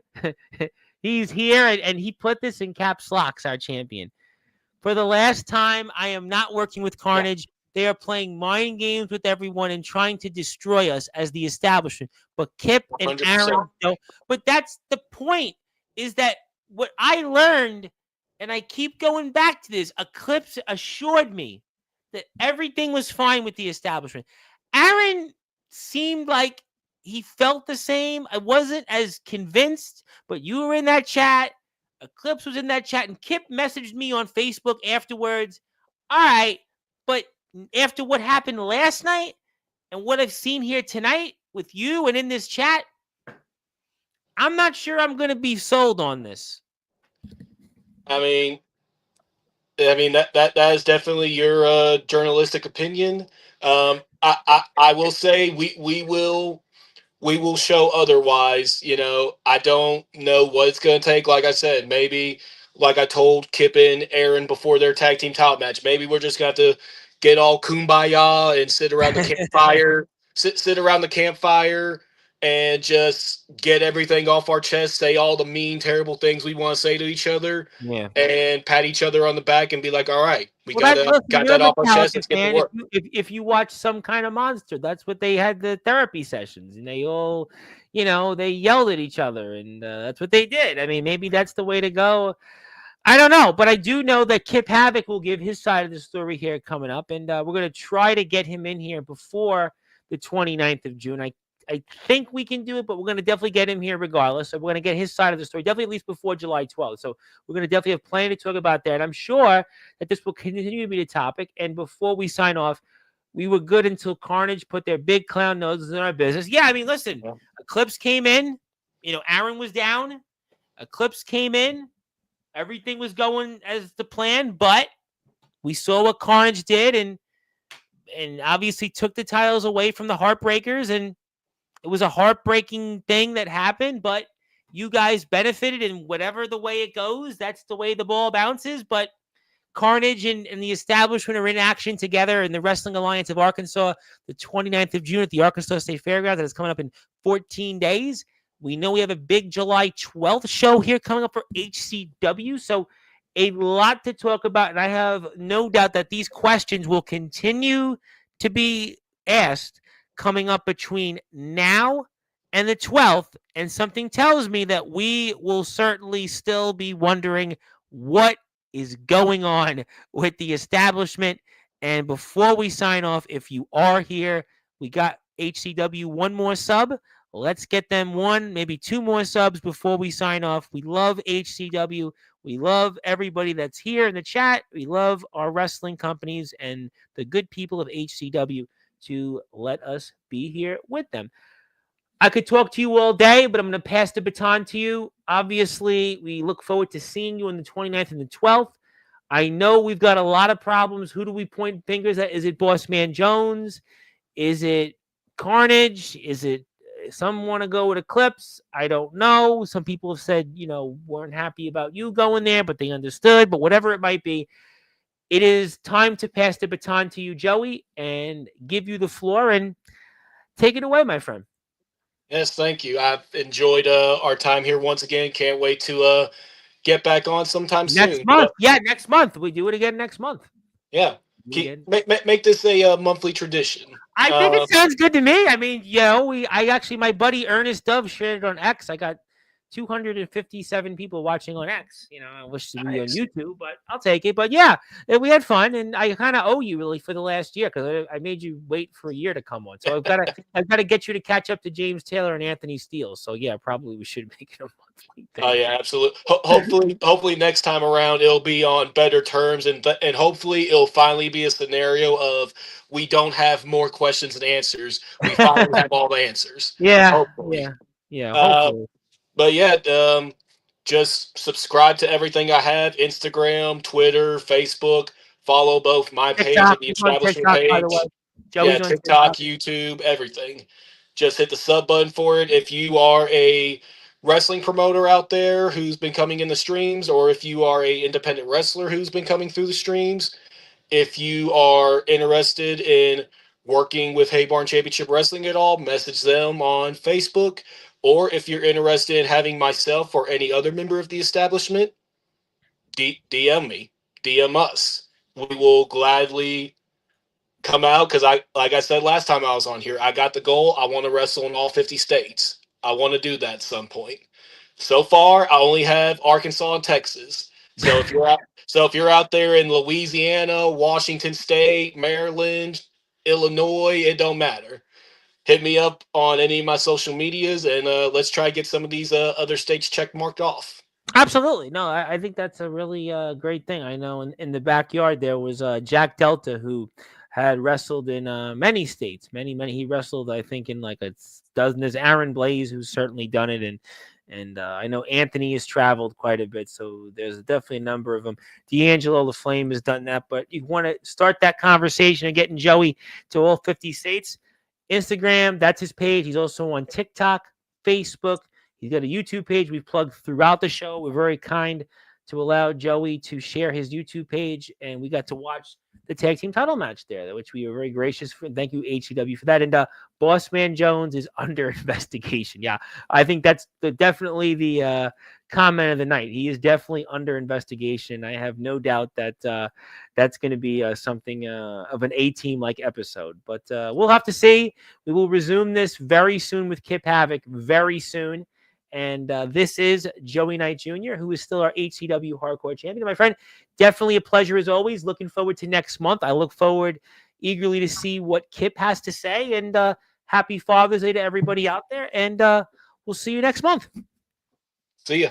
he's here, and he put this in caps locks. Our champion. For the last time, I am not working with Yeah, Carnage. They are playing mind games with everyone and trying to destroy us as the establishment. But Kip and 100%. Aaron don't. But that's the point, is that what I learned, and I keep going back to this, Eclipse assured me that everything was fine with the establishment. Aaron seemed like he felt the same. I wasn't as convinced, but you were in that chat. Eclipse was in that chat, and Kip messaged me on Facebook afterwards. All right, but after what happened last night and what I've seen here tonight with you and in this chat, I'm not sure I'm going to be sold on this. I mean, that is definitely your journalistic opinion. I will say we will show otherwise. I don't know what it's going to take. Like I said, maybe like I told Kip and Aaron before their tag team title match, maybe we're just going to have to get all kumbaya and sit around the campfire, sit around the campfire and just get everything off our chest, say all the mean, terrible things we want to say to each other, Yeah. and pat each other on the back and be like, all right, we Well, that listen, got you're a that off our chest. Metallica Let's get to fan. work. If you watch Some Kind of Monster, that's what they had the therapy sessions, and they all, they yelled at each other, and that's what they did. I mean, maybe that's the way to go. I don't know, but I do know that Kip Havoc will give his side of the story here coming up, and we're going to try to get him in here before the 29th of June. I think we can do it, but we're going to definitely get him here regardless. So we're going to get his side of the story, definitely at least before July 12th. So we're going to definitely have plenty to talk about that. And I'm sure that this will continue to be the topic. And before we sign off, we were good until Carnage put their big clown noses in our business. Yeah, I mean, listen, Eclipse came in. Aaron was down. Eclipse came in. Everything was going as the plan, but we saw what Carnage did, and obviously took the titles away from the Heartbreakers, and it was a heartbreaking thing that happened, but you guys benefited, and whatever the way it goes, that's the way the ball bounces. But Carnage and the establishment are in action together in the Wrestling Alliance of Arkansas, the 29th of June at the Arkansas State Fairgrounds. That is coming up in 14 days. We know we have a big July 12th show here coming up for HCW. So a lot to talk about. And I have no doubt that these questions will continue to be asked coming up between now and the 12th. And something tells me that we will certainly still be wondering what is going on with the establishment. And before we sign off, if you are here, we got HCW one more sub. Let's get them one, maybe two more subs before we sign off. We love HCW. We love everybody that's here in the chat. We love our wrestling companies and the good people of HCW to let us be here with them. I could talk to you all day, but I'm going to pass the baton to you. Obviously, we look forward to seeing you on the 29th and the 12th. I know we've got a lot of problems. Who do we point fingers at? Is it Boss Man Jones? Is it Carnage? Is it some want to go with Eclipse? I don't know. Some people have said, weren't happy about you going there, but they understood. But whatever it might be, it is time to pass the baton to you, Joey, and give you the floor and take it away, my friend. Yes, thank you. I've enjoyed our time here once again. Can't wait to get back on sometime Next soon. month. Yeah, next month. We do it again next month. Yeah, make this a monthly tradition. I think it sounds good to me. I mean, my buddy Ernest Dove shared it on X. I got 257 people watching on X. I wish to be on YouTube, but I'll take it. But yeah, we had fun, and I kind of owe you really for the last year because I made you wait for a year to come on. So I've got to get you to catch up to James Taylor and Anthony Steele. So yeah, probably we should make it a monthly thing. Oh yeah, absolutely. Hopefully next time around it'll be on better terms, and hopefully it'll finally be a scenario of we don't have more questions and answers. We finally have all the answers. Yeah, hopefully. yeah. Hopefully. But yeah, just subscribe to everything I have: Instagram, Twitter, Facebook. Follow both my page TikTok, and the establishment TikTok, page. by the way. Yeah, TikTok, YouTube, everything. Just hit the sub button for it. If you are a wrestling promoter out there who's been coming in the streams, or if you are a independent wrestler who's been coming through the streams, if you are interested in working with Haybarn Championship Wrestling at all, message them on Facebook. Or if you're interested in having myself or any other member of the establishment, DM me, DM us. We will gladly come out because like I said last time I was on here, I got the goal. I want to wrestle in all 50 states. I want to do that at some point. So far, I only have Arkansas and Texas. So if you're out there in Louisiana, Washington State, Maryland, Illinois, it don't matter. hit me up on any of my social medias, and let's try to get some of these other states check marked off. Absolutely. No, I think that's a really great thing. I know in the backyard there was Jack Delta who had wrestled in many states, many. He wrestled, I think, in like a dozen. There's Aaron Blaze who's certainly done it, and I know Anthony has traveled quite a bit. So there's definitely a number of them. D'Angelo the Flame has done that, but you want to start that conversation and getting Joey to all 50 states. Instagram, that's his page. He's also on TikTok, Facebook. He's got a YouTube page we've plugged throughout the show. We're very kind to allow Joey to share his YouTube page, and we got to watch the tag team title match there, which we were very gracious for. Thank you, HCW, for that. And Boss Man Jones is under investigation. Yeah, I think that's definitely the comment of the night. He is definitely under investigation. I have no doubt that that's going to be something of an A-team like episode. But we'll have to see. We will resume this very soon with Kip Havoc, very soon. And this is Joey Knight Jr., who is still our HCW Hardcore Champion. My friend, definitely a pleasure as always. Looking forward to next month. I look forward eagerly to see what Kip has to say. And happy Father's Day to everybody out there. And we'll see you next month. See ya.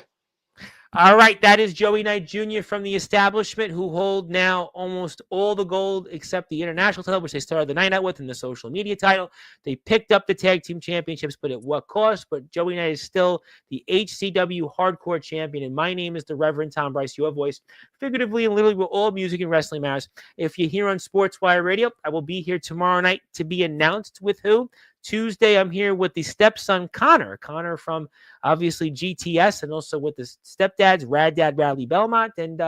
All right, that is Joey Knight Jr. from the establishment, who hold now almost all the gold except the international title, which they started the night out with, and the social media title. They picked up the tag team championships, but at what cost? But Joey Knight is still the HCW Hardcore Champion, and my name is the Reverend Tom Bryce, your voice, figuratively and literally, with all music and wrestling matters. If you're here on Sportswire Radio, I will be here tomorrow night to be announced with who. Tuesday, I'm here with the stepson, Connor from obviously GTS, and also with the stepdads, Rad Dad Bradley Belmont. And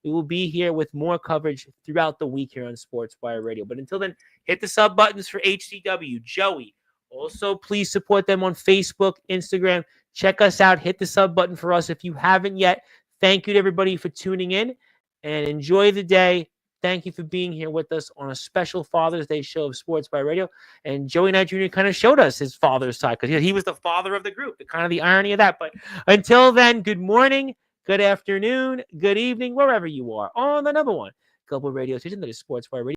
we will be here with more coverage throughout the week here on Sportswire Radio. But until then, hit the sub buttons for HCW, Joey. Also, please support them on Facebook, Instagram. Check us out. Hit the sub button for us if you haven't yet. Thank you to everybody for tuning in, and enjoy the day. Thank you for being here with us on a special Father's Day show of Sports by Radio. And Joey Knight Jr. kind of showed us his father's side because he was the father of the group. Kind of the irony of that. But until then, good morning, good afternoon, good evening, wherever you are on the number one global radio station that is Sports by Radio.